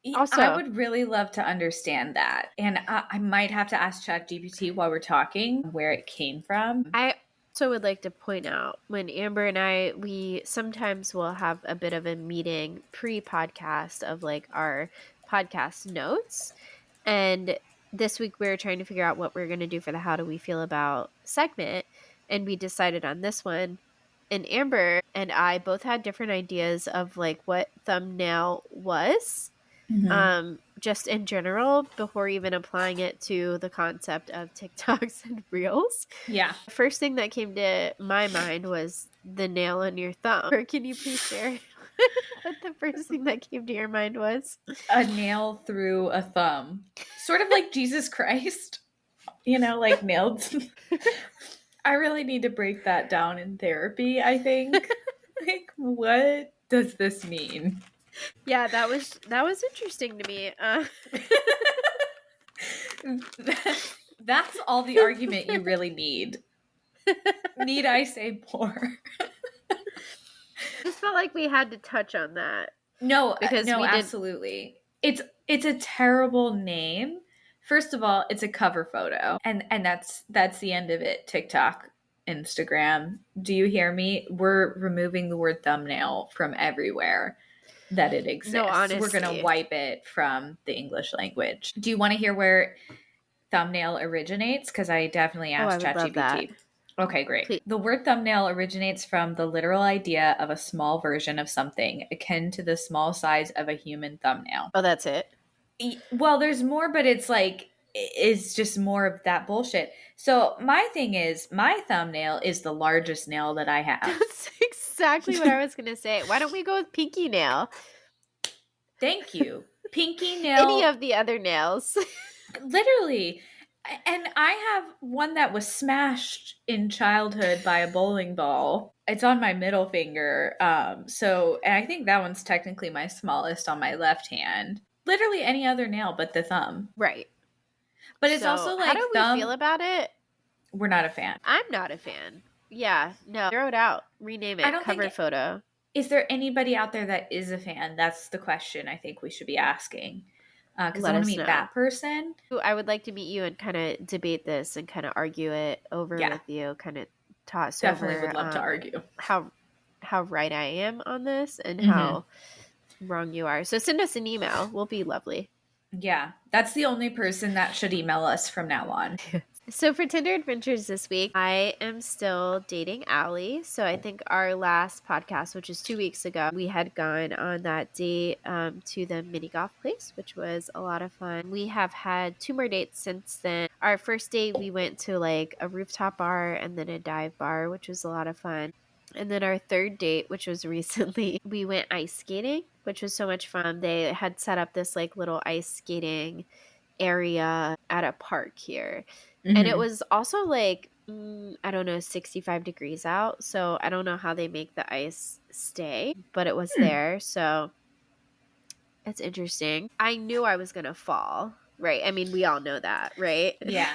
B: I
A: Also,
B: would really love to understand that. And I might have to ask ChatGPT while we're talking where it came from.
A: I also would like to point out when Amber and we sometimes will have a bit of a meeting pre-podcast of like our podcast notes. And this week we were trying to figure out what we're going to do for the How Do We Feel About segment. And we decided on this one. And Amber and I both had different ideas of like what thumbnail was, just in general, before even applying it to the concept of TikToks and Reels.
B: Yeah.
A: The first thing that came to my mind was the nail on your thumb. Or can you please share what the first thing that came to your mind was?
B: A nail through a thumb. Sort of like Jesus Christ, like nailed. I really need to break that down in therapy, I think. Like, what does this mean?
A: Yeah, that was interesting to me.
B: That's all the argument you really need. Need I say more?
A: Just felt like we had to touch on that.
B: No,
A: because
B: no, absolutely. It's a terrible name. First of all, it's a cover photo, and that's the end of it. TikTok, Instagram. Do you hear me? We're removing the word thumbnail from everywhere that it exists.
A: No, honestly.
B: We're going to wipe it from the English language. Do you want to hear where thumbnail originates? Because I definitely asked ChatGPT. Okay, great.
A: Please.
B: The word thumbnail originates from the literal idea of a small version of something akin to the small size of a human thumbnail.
A: Oh, that's it?
B: Well, there's more, but it's just more of that bullshit. So my thing is, my thumbnail is the largest nail that I have.
A: That's exactly what I was going to say. Why don't we go with pinky nail?
B: Thank you. Pinky nail.
A: Any of the other nails.
B: Literally. And I have one that was smashed in childhood by a bowling ball. It's on my middle finger. And I think that one's technically my smallest on my left hand. Literally any other nail but the thumb.
A: Right.
B: But it's also like,
A: how do we feel about it?
B: We're not a fan.
A: I'm not a fan. Yeah, no. Throw it out. Rename it. Cover photo.
B: Is there anybody out there that is a fan? That's the question I think we should be asking. Because I want to meet that person.
A: I would like to meet you and kind of debate this and kind of argue it over with you. Kind of toss
B: Definitely
A: over.
B: Would love to argue
A: how right I am on this and how wrong you are. So send us an email. We'll be lovely.
B: Yeah, that's the only person that should email us from now on.
A: So for Tinder Adventures this week, I am still dating Allie. So I think our last podcast, which is 2 weeks ago, we had gone on that date to the mini golf place, which was a lot of fun. We have had 2 more dates since then. Our first date, we went to like a rooftop bar and then a dive bar, which was a lot of fun. And then our third date, which was recently, we went ice skating, which was so much fun. They had set up this like little ice skating area at a park here. And it was also like, I don't know, 65 degrees out. So I don't know how they make the ice stay, but it was there. So it's interesting. I knew I was going to fall, right? I mean, we all know that, right?
B: Yeah.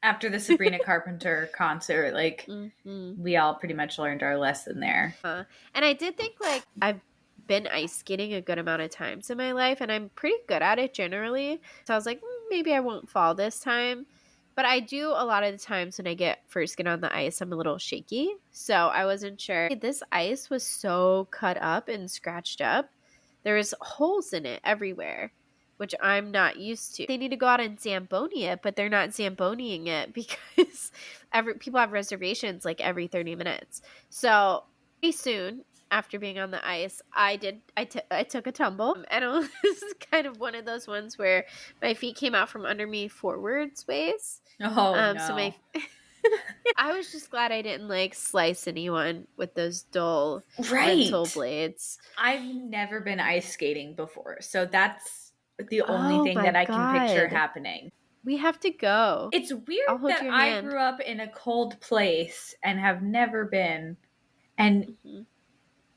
B: After the Sabrina Carpenter concert, like we all pretty much learned our lesson there.
A: And I did think like I've been ice skating a good amount of times in my life and I'm pretty good at it generally. So I was like, maybe I won't fall this time. But I do a lot of the times when I first get on the ice, I'm a little shaky. So I wasn't sure. This ice was so cut up and scratched up. There was holes in it everywhere, which I'm not used to. They need to go out and Zamboni it, but they're not Zamboniing it because people have reservations like every 30 minutes. So pretty soon after being on the ice, I took a tumble. And it was kind of one of those ones where my feet came out from under me forwards ways.
B: Oh, no.
A: So I was just glad I didn't like slice anyone with those dull rental blades.
B: I've never been ice skating before, so that's the only thing that I can picture happening.
A: We have to go.
B: It's weird that I grew up in a cold place and have never been. And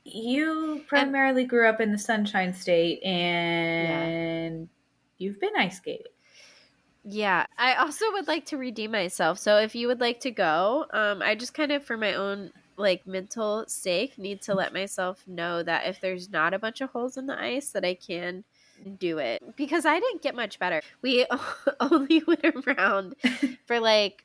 B: you primarily grew up in the Sunshine State, and you've been ice skating.
A: Yeah. I also would like to redeem myself. So if you would like to go, I just kind of, for my own like mental sake, need to let myself know that if there's not a bunch of holes in the ice, that I can do it, because I didn't get much better. We only went around for like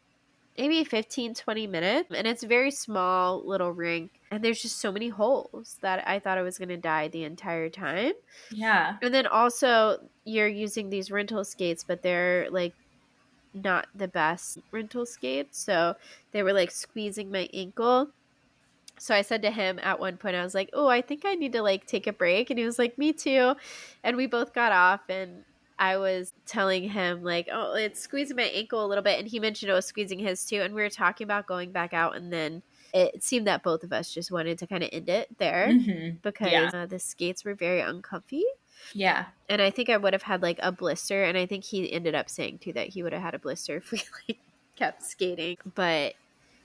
A: maybe 15-20 minutes, and it's a very small little rink, and there's just so many holes that I thought I was going to die the entire time.
B: Yeah.
A: And then also you're using these rental skates, but they're like not the best rental skates, so they were like squeezing my ankle. So I said to him at one point, I was like, "Oh, I think I need to like take a break." And he was like, "Me too." And we both got off, and I was telling him like, "Oh, it's squeezing my ankle a little bit." And he mentioned it was squeezing his too. And we were talking about going back out. And then it seemed that both of us just wanted to kind of end it there,
B: Mm-hmm.
A: because the skates were very uncomfy.
B: Yeah.
A: And I think I would have had like a blister. And I think he ended up saying too that he would have had a blister if we like kept skating. But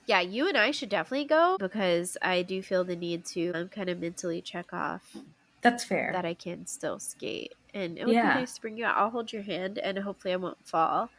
A: yeah, you and I should definitely go, because I do feel the need to kind of mentally check off
B: That's fair.
A: that I can still skate. And it would be
B: Yeah.
A: nice to bring you out. I'll hold your hand, and hopefully I won't fall.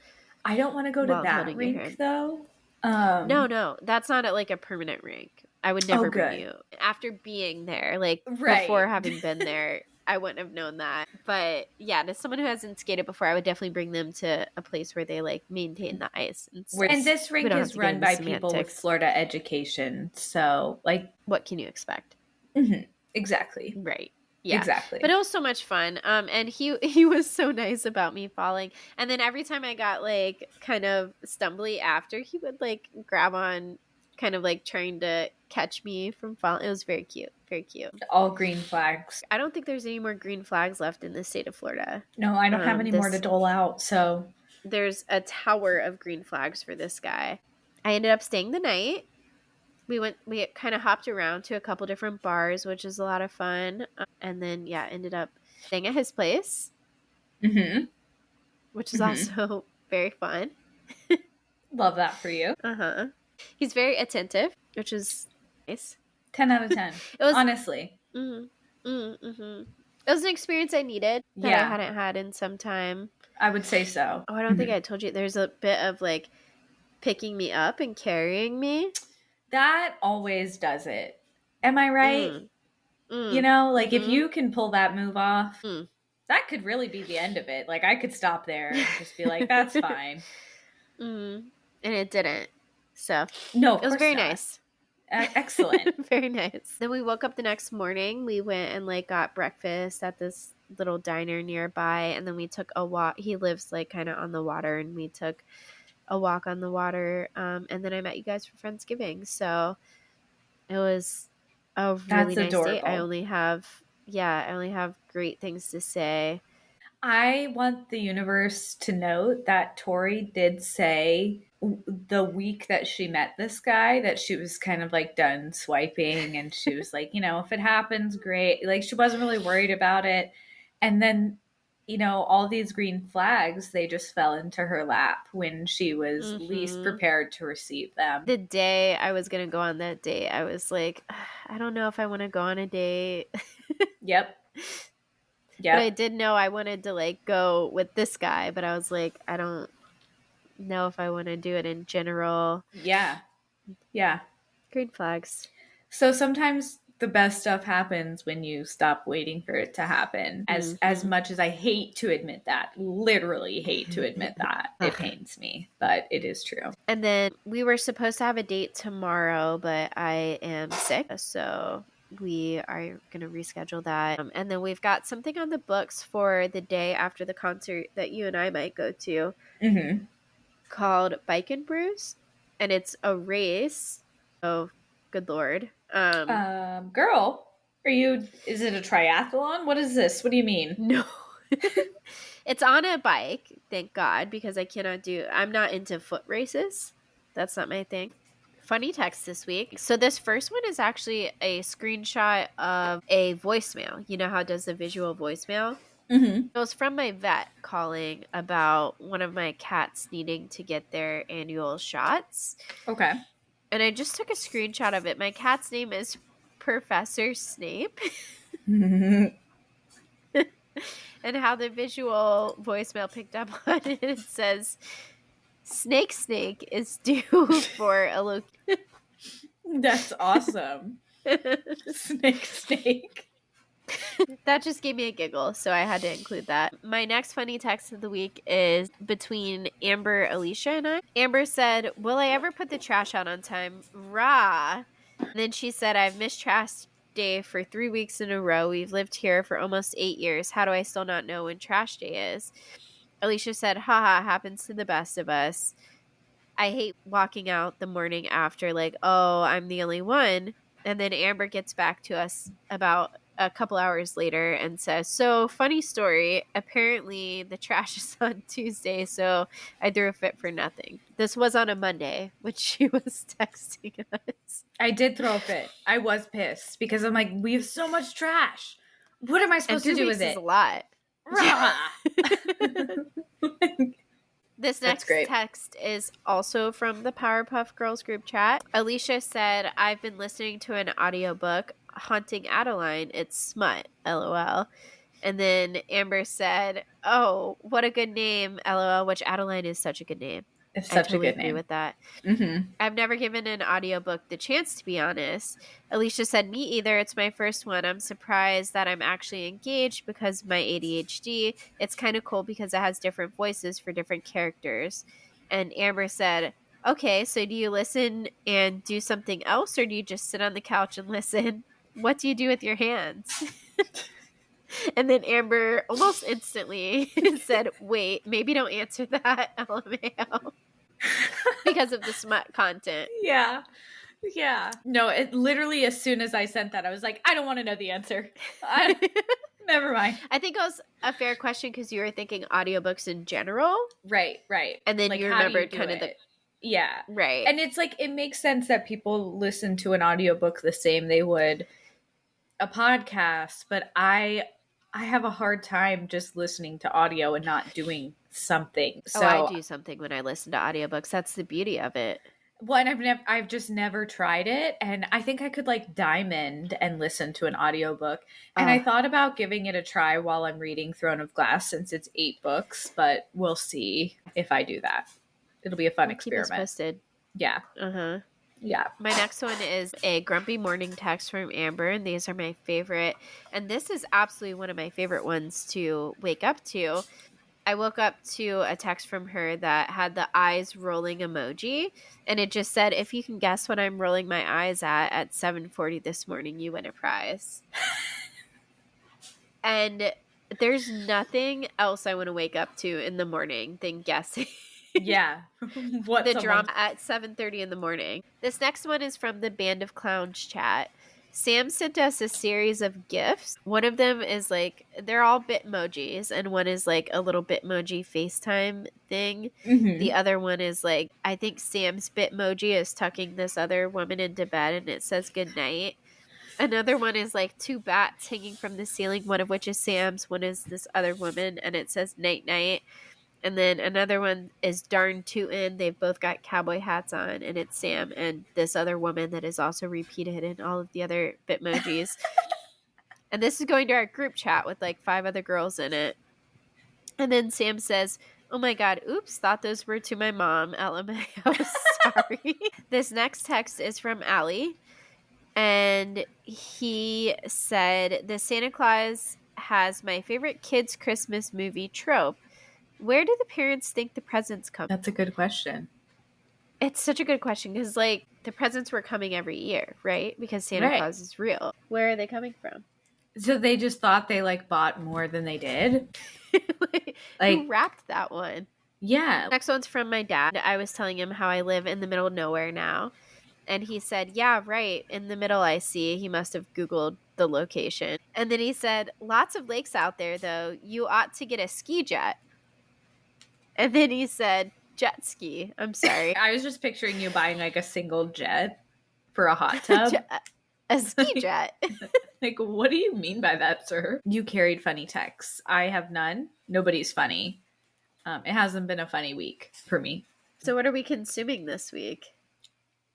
B: I don't want to go to
A: while
B: that
A: holding your
B: rink
A: hand.
B: though.
A: No, that's not like a permanent rink. I would never bring
B: good.
A: you. After being there, like
B: Right.
A: before having been there, I wouldn't have known that. But yeah, to someone who hasn't skated before, I would definitely bring them to a place where they like maintain the ice.
B: And this rink is run by people with Florida education. So like,
A: what can you expect?
B: Mm-hmm. Exactly.
A: Right. Yeah.
B: Exactly.
A: But it was so much fun. And he was so nice about me falling. And then every time I got like kind of stumbly after, he would like grab on, kind of like trying to catch me from falling. It was very cute. Very cute.
B: All green flags.
A: I don't think there's any more green flags left in the state of Florida.
B: No, I don't have any more to dole out. So
A: there's a tower of green flags for this guy. I ended up staying the night. We kind of hopped around to a couple different bars, which is a lot of fun. And then, yeah, ended up staying at his place, which is also very fun.
B: Love that for you.
A: Uh-huh. He's very attentive, which is nice.
B: 10 out of 10. It was, honestly.
A: It was an experience I needed that I hadn't had in some time.
B: I would say so.
A: Oh, I don't think I told you. There's a bit of like picking me up and carrying me.
B: That always does it. Am I right? You know, like if you can pull that move off, that could really be the end of it. Like I could stop there and just be like, that's fine.
A: And it didn't. So
B: no,
A: it was very nice.
B: Excellent.
A: Very nice. Then we woke up the next morning. We went and like got breakfast at this little diner nearby. And then we took a walk. He lives like kind of on the water, and we took a walk on the water. And then I met you guys for Friendsgiving. So it was a really nice day. I only have great things to say.
B: I want the universe to note that Tori did say the week that she met this guy that she was kind of like done swiping, and she was like, you know, if it happens, great. Like she wasn't really worried about it. And then, you know, all these green flags, they just fell into her lap when she was least prepared to receive them.
A: The day I was going to go on that date, I was like, I don't know if I want to go on a date.
B: Yep.
A: But I did know I wanted to like go with this guy, but I was like, I don't know if I want to do it in general.
B: Yeah.
A: Green flags.
B: So sometimes the best stuff happens when you stop waiting for it to happen. As much as I hate to admit that, literally hate to admit that, it pains me, but it is true.
A: And then we were supposed to have a date tomorrow, but I am sick, so we are going to reschedule that. And then we've got something on the books for the day after the concert that you and I might go to, called Bike and Brews. And it's a race. Oh, good Lord.
B: Girl, is it a triathlon? What is this? What do you mean?
A: No. It's on a bike, thank God, because I'm not into foot races. That's not my thing. Funny text this week. So this first one is actually a screenshot of a voicemail. You know how it does the visual voicemail? It was from my vet calling about one of my cats needing to get their annual shots.
B: Okay.
A: And I just took a screenshot of it. My cat's name is Professor Snape. And how the visual voicemail picked up on it. It says, Snake is due for a location.
B: That's awesome. Snake.
A: That just gave me a giggle, so I had to include that. My next funny text of the week is between Amber, Alicia, and I. Amber said, will I ever put the trash out on time? Rah. And then she said, I've missed trash day for 3 weeks in a row. We've lived here for almost 8 years. How do I still not know when trash day is? Alicia said, haha, happens to the best of us. I hate walking out the morning after, like, oh, I'm the only one. And then Amber gets back to us about a couple hours later and says, so funny story. Apparently the trash is on Tuesday, so I threw a fit for nothing. This was on a Monday, which she was texting us.
B: I did throw a fit. I was pissed because I'm like, we have so much trash. What am I supposed to do with it?
A: Is a lot. This next text is also from the Powerpuff Girls group chat. Alicia said, I've been listening to an audiobook, Haunting Adeline. It's smut, LOL. And then Amber said, oh, what a good name, LOL, which Adeline is such a good name.
B: It's such
A: a good name. I
B: agree
A: with that.
B: Mm-hmm.
A: I've never given an audiobook the chance, to be honest. Alicia said, me either. It's my first one. I'm surprised that I'm actually engaged because of my ADHD. It's kind of cool because it has different voices for different characters. And Amber said, okay, so do you listen and do something else, or do you just sit on the couch and listen? What do you do with your hands? And then Amber almost instantly said, wait, maybe don't answer that, LMAO. Because of the smut content.
B: Yeah. No, it literally, as soon as I sent that, I was like, I don't want to know the answer. Never mind.
A: I think it was a fair question because you were thinking audiobooks in general.
B: Right.
A: And then like, you remembered kind of the...
B: Yeah.
A: Right.
B: And it's like, it makes sense that people listen to an audiobook the same they would a podcast, but I have a hard time just listening to audio and not doing something. So
A: I do something when I listen to audiobooks. That's the beauty of it.
B: Well, and I've just never tried it, and I think I could like diamond and listen to an audiobook. And I thought about giving it a try while I'm reading Throne of Glass since it's 8 books, but we'll see if I do that. It'll be a fun experiment.
A: Keep us posted.
B: Yeah. Yeah.
A: My next one is a grumpy morning text from Amber, and these are my favorite. And this is absolutely one of my favorite ones to wake up to. I woke up to a text from her that had the eyes rolling emoji, and it just said, if you can guess what I'm rolling my eyes at 7:40 this morning, you win a prize. And there's nothing else I want to wake up to in the morning than guessing.
B: Yeah.
A: What the drama at 7:30 in the morning. This next one is from the Band of Clowns chat. Sam sent us a series of gifts. One of them is like, they're all Bitmojis, and one is like a little Bitmoji FaceTime thing.
B: Mm-hmm.
A: The other one is like, I think Sam's Bitmoji is tucking this other woman into bed, and it says good night. Another one is like 2 bats hanging from the ceiling, one of which is Sam's, one is this other woman, and it says night night. And then another one is darn tootin'. They've both got cowboy hats on, and it's Sam and this other woman that is also repeated in all of the other Bitmojis. And this is going to our group chat with like 5 other girls in it. And then Sam says, oh my God, oops, thought those were to my mom. LMAO, sorry. This next text is from Allie. And he said, the Santa Claus has my favorite kids' Christmas movie trope. Where do the parents think the presents come?
B: That's a good question.
A: It's such a good question because, like, the presents were coming every year, right? Because Santa Claus is real. Where are they coming from?
B: So they just thought they, like, bought more than they did?
A: Like, who wrapped that one?
B: Yeah.
A: Next one's from my dad. I was telling him how I live in the middle of nowhere now. And he said, yeah, right. In the middle, I see. He must have Googled the location. And then he said, lots of lakes out there, though. You ought to get a ski jet. And then he said, jet ski. I'm sorry.
B: I was just picturing you buying like a single jet for a hot tub.
A: A ski jet.
B: Like, what do you mean by that, sir? You carried funny texts. I have none. Nobody's funny. It hasn't been a funny week for me.
A: So what are we consuming this week?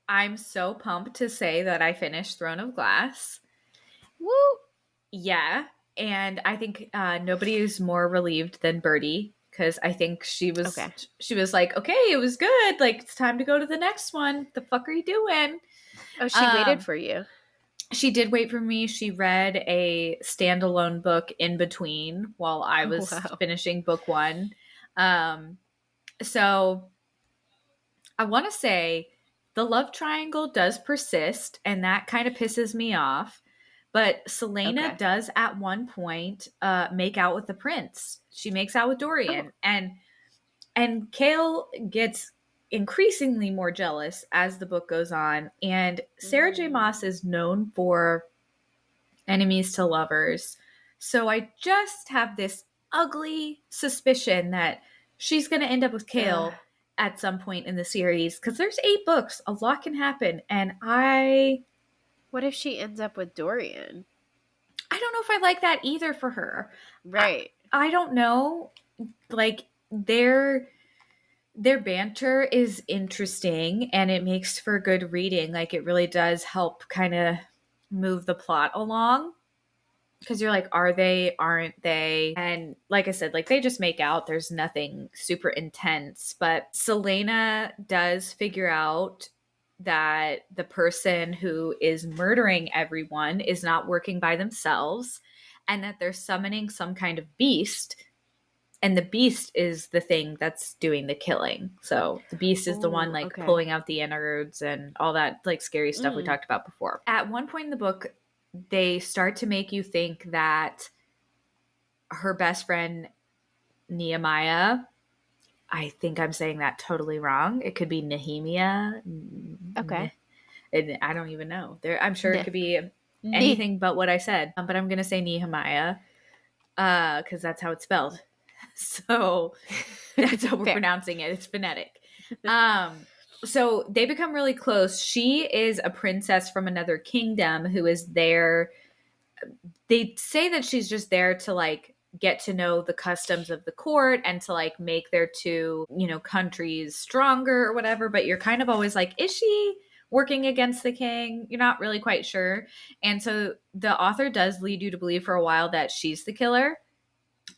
B: I'm so pumped to say that I finished Throne of Glass.
A: Woo!
B: Yeah. And I think nobody is more relieved than Birdie, because I think she was like, okay, it was good. Like, it's time to go to the next one. The fuck are you doing?
A: Oh, she waited for you.
B: She did wait for me. She read a standalone book in between while I was finishing book 1. So I want to say the love triangle does persist, and that kind of pisses me off. But Selena does at one point make out with the prince. She makes out with Dorian, and Kale gets increasingly more jealous as the book goes on. And Sarah J. Maas is known for enemies to lovers. So I just have this ugly suspicion that she's going to end up with Kale at some point in the series, because there's 8 books. A lot can happen. And
A: what if she ends up with Dorian?
B: I don't know if I like that either for her.
A: Right.
B: I don't know. Like, their banter is interesting, and it makes for good reading. Like, it really does help kind of move the plot along, because you're like, are they, aren't they? And like I said, like, they just make out. There's nothing super intense. But Selena does figure out that the person who is murdering everyone is not working by themselves, and that they're summoning some kind of beast. And the beast is the thing that's doing the killing. So the beast is the one, like, pulling out the innards and all that, like, scary stuff we talked about before. At one point in the book, they start to make you think that her best friend Nehemiah, I think I'm saying that totally wrong. It could be Nehemia.
A: Okay.
B: I don't even know. I'm sure it could be anything but what I said. But I'm going to say Nehemiah because that's how it's spelled. So that's how we're pronouncing it. It's phonetic. So they become really close. She is a princess from another kingdom who is there. They say that she's just there to, like, get to know the customs of the court and to, like, make their 2, countries stronger or whatever. But you're kind of always like, is she working against the king? You're not really quite sure. And so the author does lead you to believe for a while that she's the killer.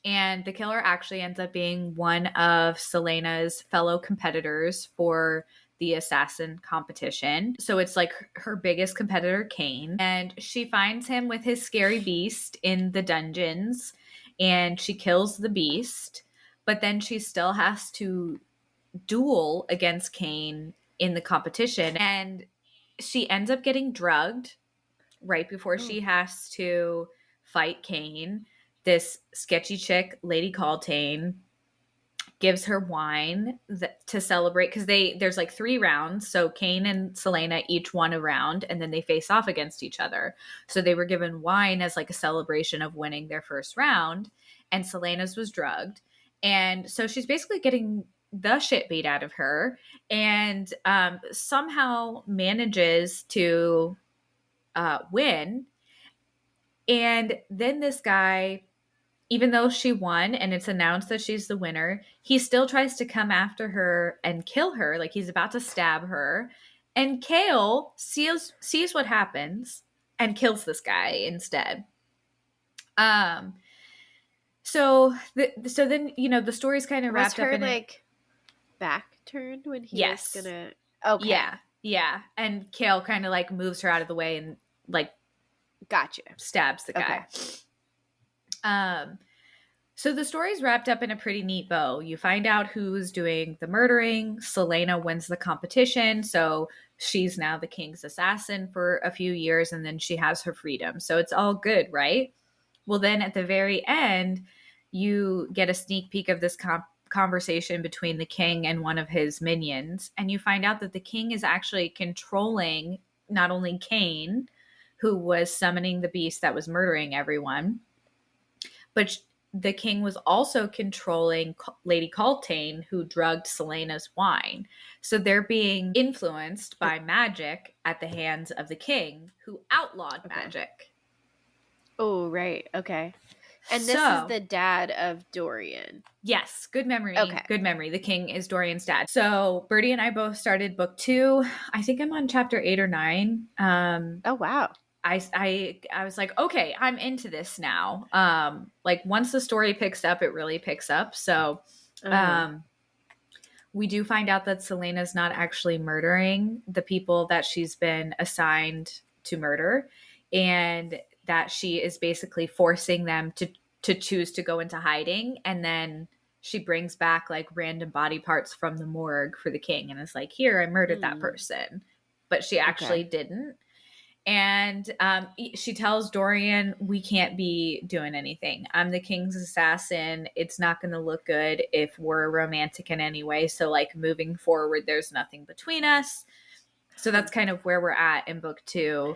B: And the killer actually ends up being one of Selena's fellow competitors for the assassin competition. So it's like her biggest competitor, Kane. And she finds him with his scary beast in the dungeons, and she kills the beast. But then she still has to duel against Kane in the competition. And she ends up getting drugged right before she has to fight Kane. This sketchy chick, Lady Caltaine, gives her wine to celebrate, because there's like 3 rounds. So Kane and Selena each won a round, and then they face off against each other. So they were given wine as like a celebration of winning their first round, and Selena's was drugged. And so she's basically getting the shit beat out of her, and somehow manages to win. And then this guy, even though she won and it's announced that she's the winner, he still tries to come after her and kill her. Like, he's about to stab her. And Kale sees what happens and kills this guy instead. So then, the story's kind of wrapped up in
A: like back turned when he was gonna. Okay.
B: Yeah. And Kale kind of like moves her out of the way and, like,
A: gotcha,
B: stabs the guy. So the story's wrapped up in a pretty neat bow. You find out who's doing the murdering. Selena wins the competition, so she's now the king's assassin for a few years, and then she has her freedom. So it's all good, right? Well, then at the very end, you get a sneak peek of this conversation between the king and one of his minions, and you find out that the king is actually controlling not only Kane, who was summoning the beast that was murdering everyone, but the king was also controlling Lady Caltaine, who drugged Selena's wine. So they're being influenced by magic at the hands of the king, who outlawed magic.
A: Oh, right. Okay. And this is the dad of Dorian.
B: Yes. Good memory. Okay. Good memory. The king is Dorian's dad. So Birdie and I both started book 2. I think I'm on chapter 8 or 9.
A: Oh, wow.
B: I was like, okay, I'm into this now. Like once the story picks up, it really picks up. So we do find out that Selena's not actually murdering the people that she's been assigned to murder, and that she is basically forcing them to choose to go into hiding, and then she brings back like random body parts from the morgue for the king and is like, here, I murdered that person, but she actually didn't. And she tells Dorian, we can't be doing anything. I'm the king's assassin. It's not going to look good if we're romantic in any way. So, like, moving forward, there's nothing between us. So that's kind of where we're at in book 2.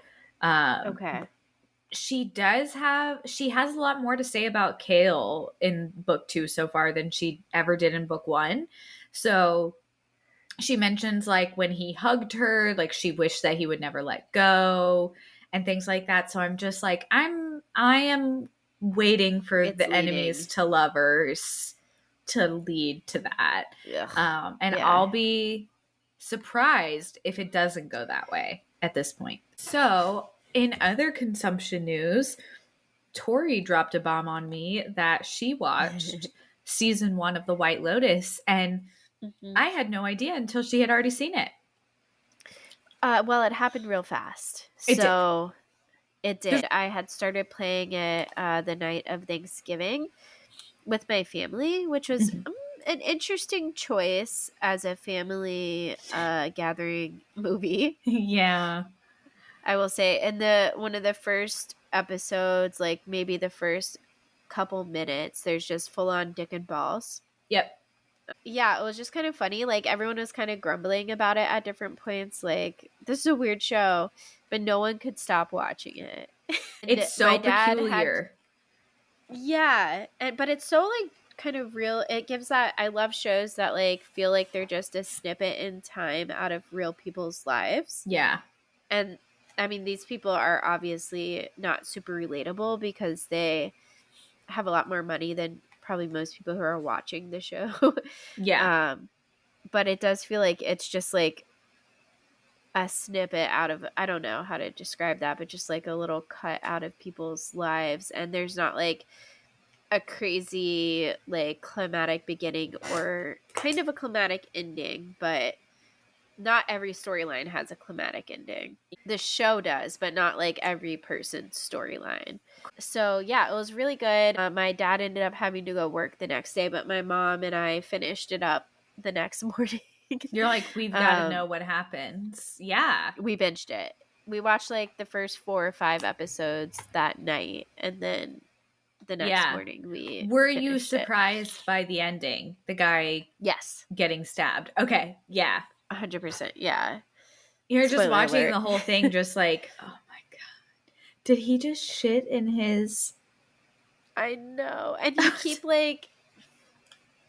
B: She has a lot more to say about Kale in book 2 so far than she ever did in book 1. So she mentions like when he hugged her, like she wished that he would never let go and things like that. So I'm just like, I am waiting for the enemies to lovers to lead to that. I'll be surprised if it doesn't go that way at this point. So in other consumption news, Tori dropped a bomb on me that she watched season 1 of The White Lotus, and I had no idea until she had already seen it.
A: Well, it happened real fast. It did. I had started playing it the night of Thanksgiving with my family, which was an interesting choice as a family gathering movie.
B: Yeah.
A: I will say. In one of the first episodes, like maybe the first couple minutes, there's just full on dick and balls.
B: Yep.
A: Yeah, it was just kind of funny. Like everyone was kind of grumbling about it at different points. Like, this is a weird show, but no one could stop watching it.
B: It's so peculiar.
A: But it's so like kind of real. It gives that, I love shows that like feel like they're just a snippet in time out of real people's lives.
B: Yeah.
A: And I mean, these people are obviously not super relatable because they have a lot more money than probably most people who are watching the show.
B: Yeah.
A: But it does feel like it's just like a snippet out of, I don't know how to describe that, but just like a little cut out of people's lives. And there's not like a crazy like climatic beginning or kind of a climatic ending, but not every storyline has a climatic ending. The show does, but not like every person's storyline. So yeah, it was really good. My dad ended up having to go work the next day, but my mom and I finished it up the next morning.
B: You're like, we've got to know what happens. Yeah.
A: We binged it. We watched like the first 4 or 5 episodes that night, and then the next morning we
B: Were you surprised by the ending? The guy getting stabbed. Okay. Yeah.
A: 100%. Yeah.
B: You're just watching the whole thing just like, oh my God. Did he just shit in his...
A: I know. And you keep like...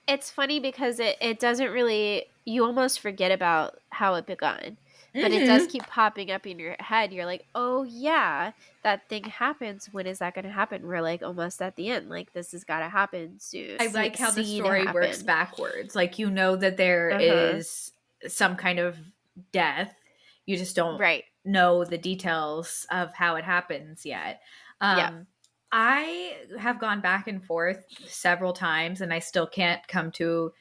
A: It's funny because it doesn't really... You almost forget about how it begun. But it does keep popping up in your head. You're like, oh yeah, that thing happens. When is that going to happen? We're like almost at the end. Like, this has got to happen soon.
B: I like how the story works backwards. Like, you know that there is some kind of death. You just don't know the details of how it happens yet. I have gone back and forth several times and I still can't come to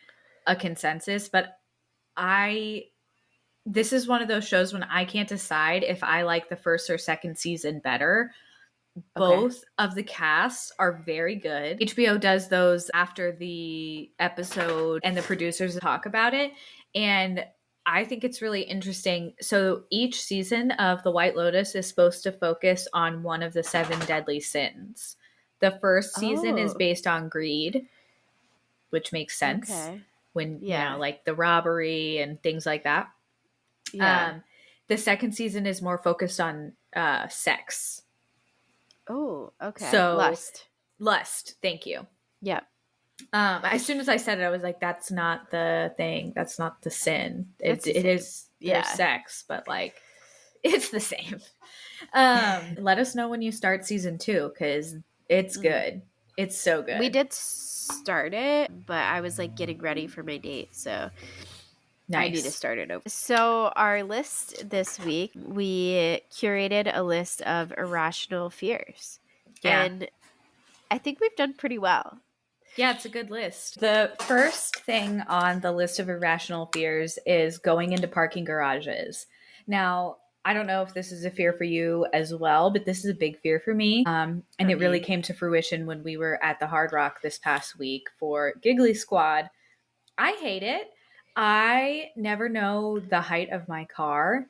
B: a consensus, but this is one of those shows when I can't decide if I like the first or second season better. Both of the casts are very good. HBO does those after the episode and the producers talk about it. And I think it's really interesting. So each season of The White Lotus is supposed to focus on one of the 7 deadly sins. The first season is based on greed, which makes sense when, you know, like the robbery and things like that. The second season is more focused on sex.
A: Oh, okay.
B: So lust. Thank you.
A: Yeah.
B: As soon as I said it, I was like, that's not the thing. That's not the sin. It is their sex, but like, it's the same. Let us know when you start season 2, because it's good. It's so good.
A: We did start it, but I was like getting ready for my date. So I need to start it over. So our list this week, we curated a list of irrational fears. Yeah. And I think we've done pretty well.
B: Yeah, it's a good list. The first thing on the list of irrational fears is going into parking garages. Now, I don't know if this is a fear for you as well, but this is a big fear for me. And it really came to fruition when we were at the Hard Rock this past week for Giggly Squad. I hate it. I never know the height of my car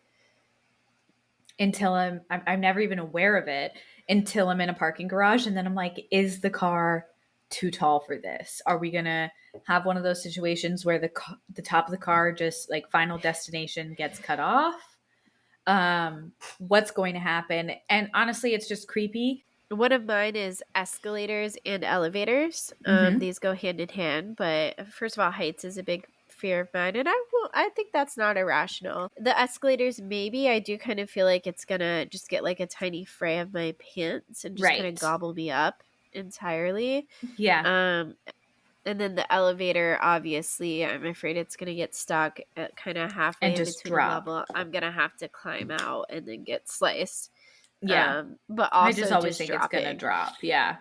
B: until I'm never even aware of it until I'm in a parking garage. And then I'm like, is the car too tall for this? Are we going to have one of those situations where the top of the car just like final destination gets cut off? What's going to happen? And honestly, it's just creepy.
A: One of mine is escalators and elevators. These go hand in hand, but first of all, heights is a big fear of mine, and I think that's not irrational. The escalators, maybe I do kind of feel like it's gonna just get like a tiny fray of my pants and just kind of gobble me up entirely.
B: Yeah.
A: And then the elevator, obviously, I'm afraid it's gonna get stuck at kind of halfway
B: and
A: in
B: just
A: between
B: drop.
A: the level. I'm gonna have to climb out and then get sliced.
B: Yeah.
A: But also
B: I just always think
A: dropping.
B: it's gonna drop. Yeah.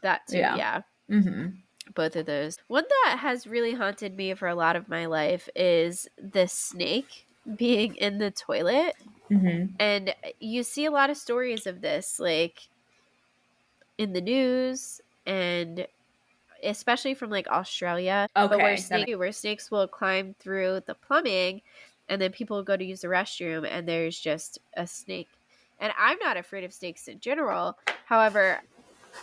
A: That too, yeah.
B: Mm-hmm.
A: Both of those. One that has really haunted me for a lot of my life is the snake being in the toilet.
B: Mm-hmm.
A: And you see a lot of stories of this, like in the news, and especially from like Australia.
B: Okay.
A: But where snakes will climb through the plumbing, and then people go to use the restroom, and there's just a snake. And I'm not afraid of snakes in general. However,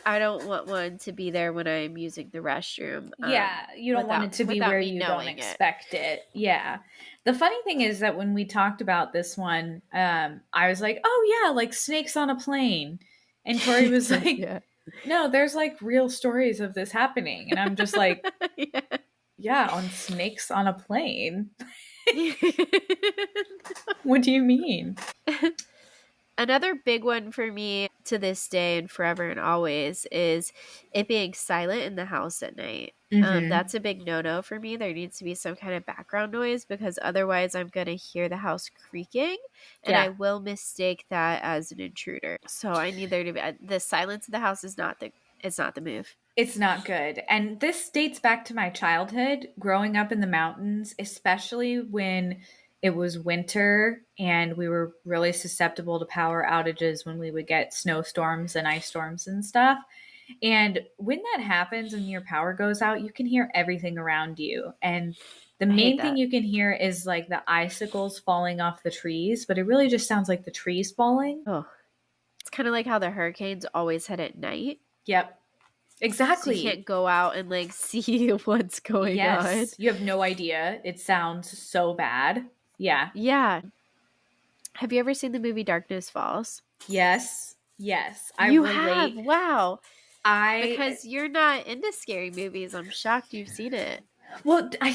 A: I don't want one to be there when I'm using the restroom.
B: Yeah, you don't want it to be where you don't expect it. Yeah. The funny thing is that when we talked about this one, I was like, oh yeah, like snakes on a plane. And Tori was like, no, there's like real stories of this happening. And I'm just like, yeah, on snakes on a plane. What do you mean?
A: Another big one for me to this day and forever and always is it being silent in the house at night. Mm-hmm. That's a big no-no for me. There needs to be some kind of background noise because otherwise I'm going to hear the house creaking and I will mistake that as an intruder. So I need there to be the silence of the house is not the move.
B: It's not good. And this dates back to my childhood, growing up in the mountains, especially when it was winter and we were really susceptible to power outages when we would get snowstorms and ice storms and stuff. And when that happens and your power goes out, you can hear everything around you. And the main thing you can hear is like the icicles falling off the trees, but it really just sounds like the trees falling.
A: Oh, it's kind of like how the hurricanes always hit at night.
B: Yep. Exactly.
A: So you can't go out and like see what's going on.
B: You have no idea. It sounds so bad. Yeah.
A: Yeah. Have you ever seen the movie Darkness Falls?
B: Yes. I
A: relate. Have? Wow. Because you're not into scary movies. I'm shocked you've seen it.
B: Well, I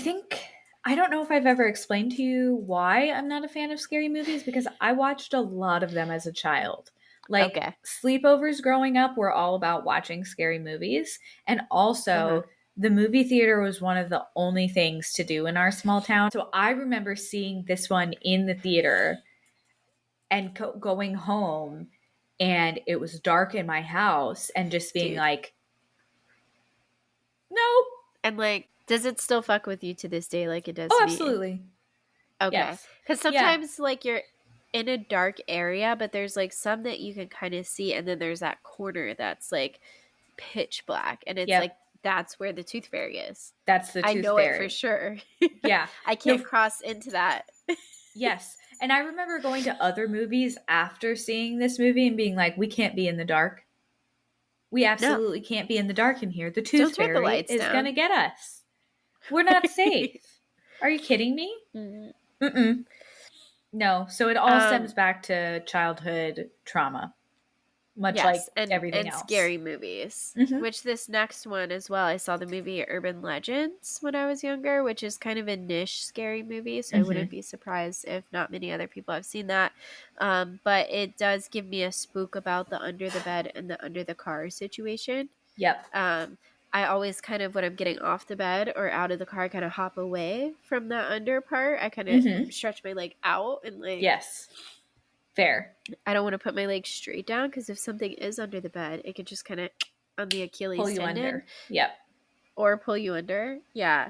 B: don't know if I've ever explained to you why I'm not a fan of scary movies because I watched a lot of them as a child. Like sleepovers growing up were all about watching scary movies. And also the movie theater was one of the only things to do in our small town. So I remember seeing this one in the theater and going home and it was dark in my house and just being like, no.
A: And like, does it still fuck with you to this day like it does
B: me?
A: Oh,
B: absolutely.
A: Okay. Because sometimes like you're in a dark area, but there's like some that you can kind of see, and then there's that corner that's like pitch black, and it's like that's where the tooth fairy is.
B: That's the tooth fairy.
A: I know it for sure.
B: Yeah.
A: I can't cross into that.
B: Yes. And I remember going to other movies after seeing this movie and being like, we can't be in the dark. We absolutely can't be in the dark in here. The tooth fairy is going to get us. We're not safe. Are you kidding me? Mm-mm. No. So it all stems back to childhood trauma. Much like everything else.
A: And scary movies. Which this next one as well. I saw the movie Urban Legends when I was younger, which is kind of a niche scary movie. So I wouldn't be surprised if not many other people have seen that. But it does give me a spook about the under the bed and the under the car situation.
B: Yep.
A: I always kind of, when I'm getting off the bed or out of the car, I kind of hop away from that under part. I kind of stretch my leg out and like.
B: Yes. Fair.
A: I don't want to put my leg straight down because if something is under the bed, it could just kind of on the Achilles tendon.
B: Under. Yep.
A: Or pull you under. Yeah.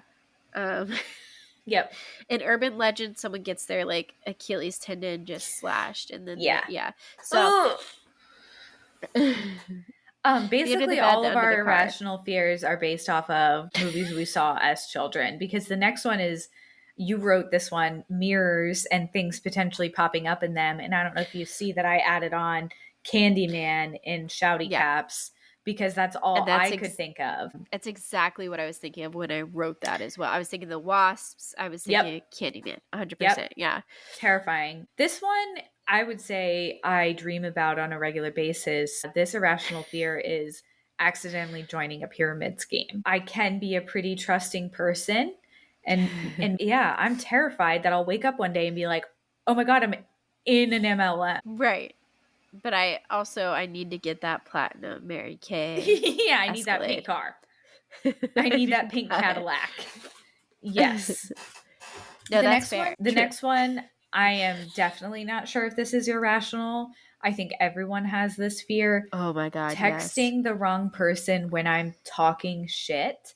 B: Yep.
A: In urban legend, someone gets their like Achilles tendon just slashed, and then
B: yeah.
A: So
B: basically all of our irrational fears are based off of movies we saw as children, because the next one is, you wrote this one, mirrors and things potentially popping up in them. And I don't know if you see that I added on Candyman in shouty caps, because that's all I could think of.
A: That's exactly what I was thinking of when I wrote that as well. I was thinking the wasps. I was thinking Candyman, 100%. Yeah.
B: Terrifying. This one, I would say I dream about on a regular basis. This irrational fear is accidentally joining a pyramid scheme. I can be a pretty trusting person. And yeah, I'm terrified that I'll wake up one day and be like, oh my God, I'm in an MLM.
A: Right. But I need to get that platinum Mary Kay.
B: Yeah, I need that pink car. I need that pink Cadillac. Yes.
A: No, that's fair.
B: The next one, I am definitely not sure if this is irrational. I think everyone has this fear.
A: Oh my God.
B: Texting the wrong person when I'm talking shit.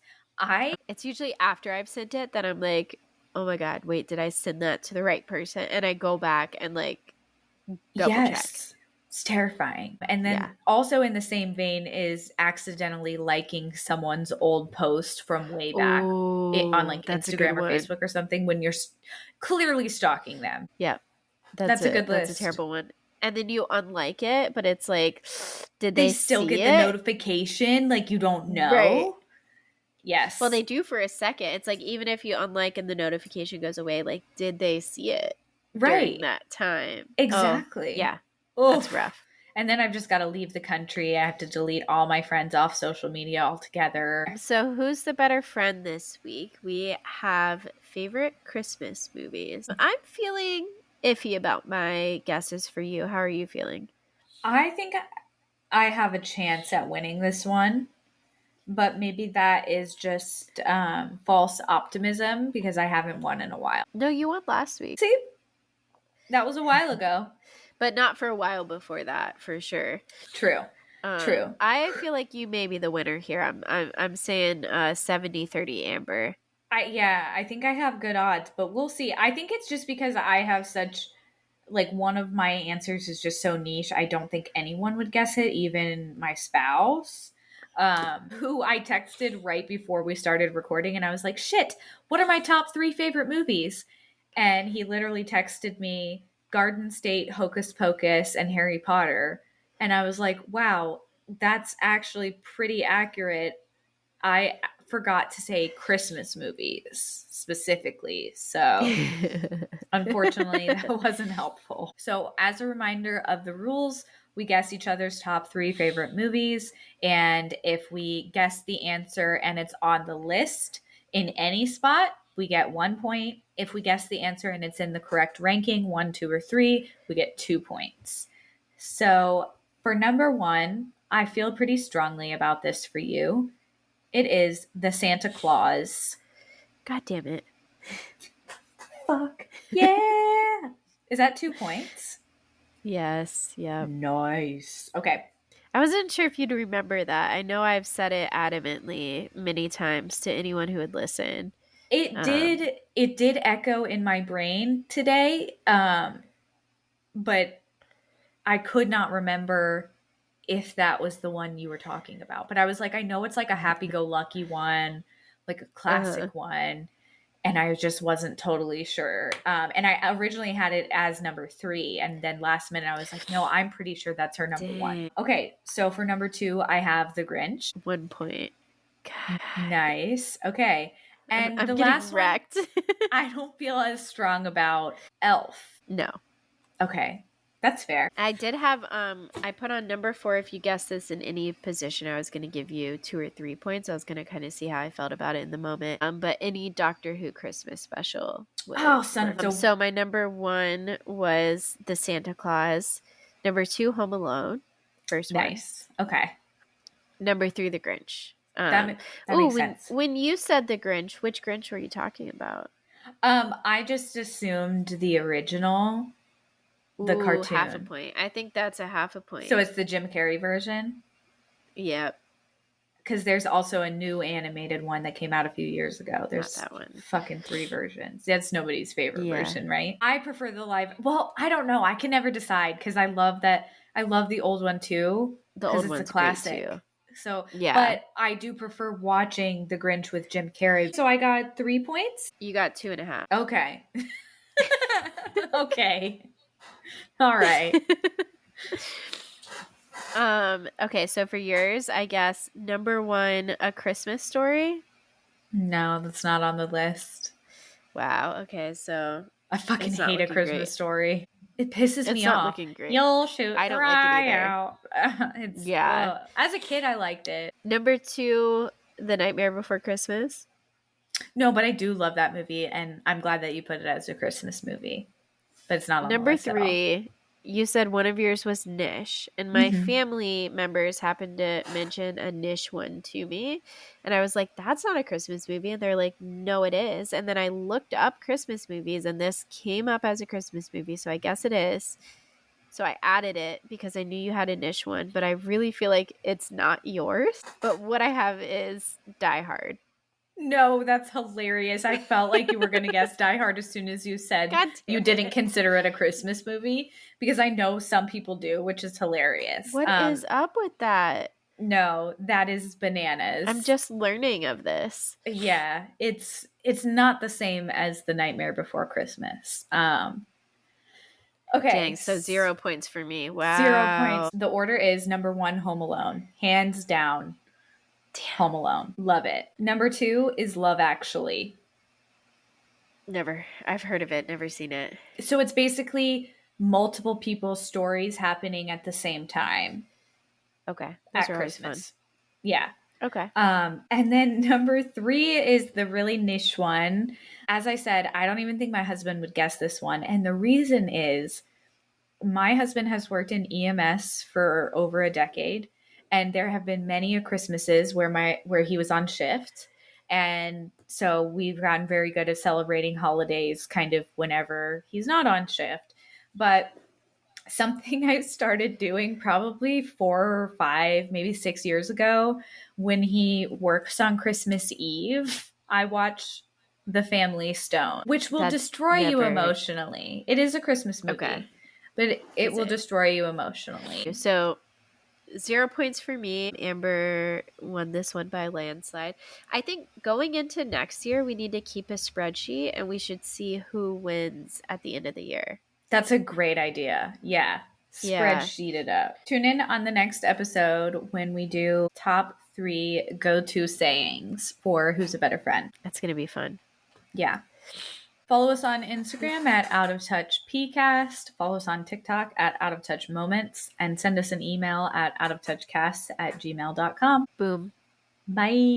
A: It's usually after I've sent it that I'm like, oh my God, wait, did I send that to the right person? And I go back and like double check.
B: It's terrifying. And then also in the same vein is accidentally liking someone's old post from way back on like Instagram or Facebook or something when you're clearly stalking them.
A: Yeah. That's a good list. That's a terrible one. And then you unlike it, but it's like, did they
B: still get the notification? Like you don't know.
A: Right.
B: Yes.
A: Well, they do for a second. It's like, even if you unlike and the notification goes away, like, did they see it during that time?
B: Exactly.
A: Yeah. That's rough.
B: And then I've just got to leave the country. I have to delete all my friends off social media altogether.
A: So who's the better friend this week? We have favorite Christmas movies. I'm feeling iffy about my guesses for you. How are you feeling?
B: I think I have a chance at winning this one. But maybe that is just false optimism because I haven't won in a while.
A: No, you won last week.
B: See? That was a while ago.
A: But not for a while before that, for sure.
B: True. True.
A: I feel like you may be the winner here. I'm saying 70-30 Amber.
B: I think I have good odds, but we'll see. I think it's just because I have such, like, one of my answers is just so niche. I don't think anyone would guess it, even my spouse. Who I texted right before we started recording, and I was like, shit, what are my top 3 favorite movies? And he literally texted me Garden State, Hocus Pocus, and Harry Potter. And I was like, wow, that's actually pretty accurate. I forgot to say Christmas movies specifically. So unfortunately, that wasn't helpful. So as a reminder of the rules, we guess each other's top 3 favorite movies. And if we guess the answer and it's on the list in any spot, we get 1 point. If we guess the answer and it's in the correct ranking, 1, 2, or 3, we get 2 points. So for number 1, I feel pretty strongly about this for you. It is The Santa Claus.
A: God damn it.
B: Fuck. Yeah. Is that 2 points?
A: Yes. Yeah.
B: Nice. Okay.
A: I wasn't sure if you'd remember that. I know I've said it adamantly many times to anyone who would listen.
B: It did echo in my brain today, but I could not remember if that was the one you were talking about. But I was like, I know it's like a happy-go-lucky one, like a classic one, and I just wasn't totally sure. And I originally had it as number 3, and then last minute I was like, no, I'm pretty sure that's her number 1. Okay, so for number 2, I have The Grinch.
A: 1 point.
B: God. Nice. Okay. And
A: I'm
B: the last wrecked. One, I don't feel as strong about Elf.
A: No.
B: Okay. That's fair.
A: I did have, I put on number 4, if you guessed this in any position, I was going to give you 2 or 3 points. I was going to kind of see how I felt about it in the moment. But any Doctor Who Christmas special. So my number 1 was The Santa Claus. Number 2, Home Alone. First one.
B: Nice. Okay.
A: Number 3, The Grinch.
B: That makes sense.
A: When you said the Grinch, which Grinch were you talking about?
B: I just assumed the original, the cartoon.
A: Half a point. I think that's a half a point.
B: So it's the Jim Carrey version?
A: Yep.
B: Because there's also a new animated one that came out a few years ago. There's
A: not that one.
B: Fucking 3 versions. That's nobody's favorite version, right? I prefer the live. Well, I don't know. I can never decide because I love the old one too.
A: The old one's a classic too.
B: So, yeah. But I do prefer watching The Grinch with Jim Carrey. So I got 3 points?
A: You got 2.5.
B: Okay. Okay. All right.
A: Okay, so for yours, I guess number 1, A Christmas Story.
B: No, that's not on the list.
A: Wow. Okay, so
B: I fucking hate A Christmas Story. It pisses me off. It's not
A: looking great.
B: You'll shoot.
A: I don't like it either.
B: Out. As a kid, I liked it.
A: Number 2, The Nightmare Before Christmas.
B: No, but I do love that movie, and I'm glad that you put it as a Christmas movie. But it's not on
A: number
B: the list
A: 3.
B: At all.
A: You said one of yours was niche, and my family members happened to mention a niche one to me, and I was like, that's not a Christmas movie, and they're like, no, it is. And then I looked up Christmas movies, and this came up as a Christmas movie, so I guess it is. So I added it because I knew you had a niche one, but I really feel like it's not yours. But what I have is Die Hard.
B: No, that's hilarious. I felt like you were going to guess Die Hard as soon as you said you didn't consider it a Christmas movie, because I know some people do, which is hilarious.
A: What is up with that?
B: No, that is bananas.
A: I'm just learning of this.
B: Yeah, it's not the same as The Nightmare Before Christmas. Okay.
A: Dang, so 0 points for me. Wow.
B: 0 points. The order is number 1, Home Alone. Hands down. Damn. Home Alone. Love it. Number 2 is Love Actually.
A: Never. I've heard of it. Never seen it.
B: So it's basically multiple people's stories happening at the same time.
A: Okay.
B: Those at Christmas. Fun. Yeah.
A: Okay.
B: And then number 3 is the really niche one. As I said, I don't even think my husband would guess this one. And the reason is my husband has worked in EMS for over a decade. And there have been many Christmases where he was on shift. And so we've gotten very good at celebrating holidays kind of whenever he's not on shift. But something I started doing probably 4 or 5, maybe 6 years ago, when he works on Christmas Eve, I watch The Family Stone, which will destroy you emotionally. It is a Christmas movie, but it will destroy you emotionally.
A: So 0 points for me. Amber won this one by a landslide. I think going into next year, we need to keep a spreadsheet and we should see who wins at the end of the year.
B: That's a great idea. Yeah. Spreadsheet it up. Tune in on the next episode when we do top 3 go-to sayings for Who's a Better Friend.
A: That's going to be fun.
B: Yeah. Follow us on Instagram at Out of Touch PCast. Follow us on TikTok at Out of Touch Moments. And send us an email at outoftouchcast@gmail.com.
A: Boom.
B: Bye.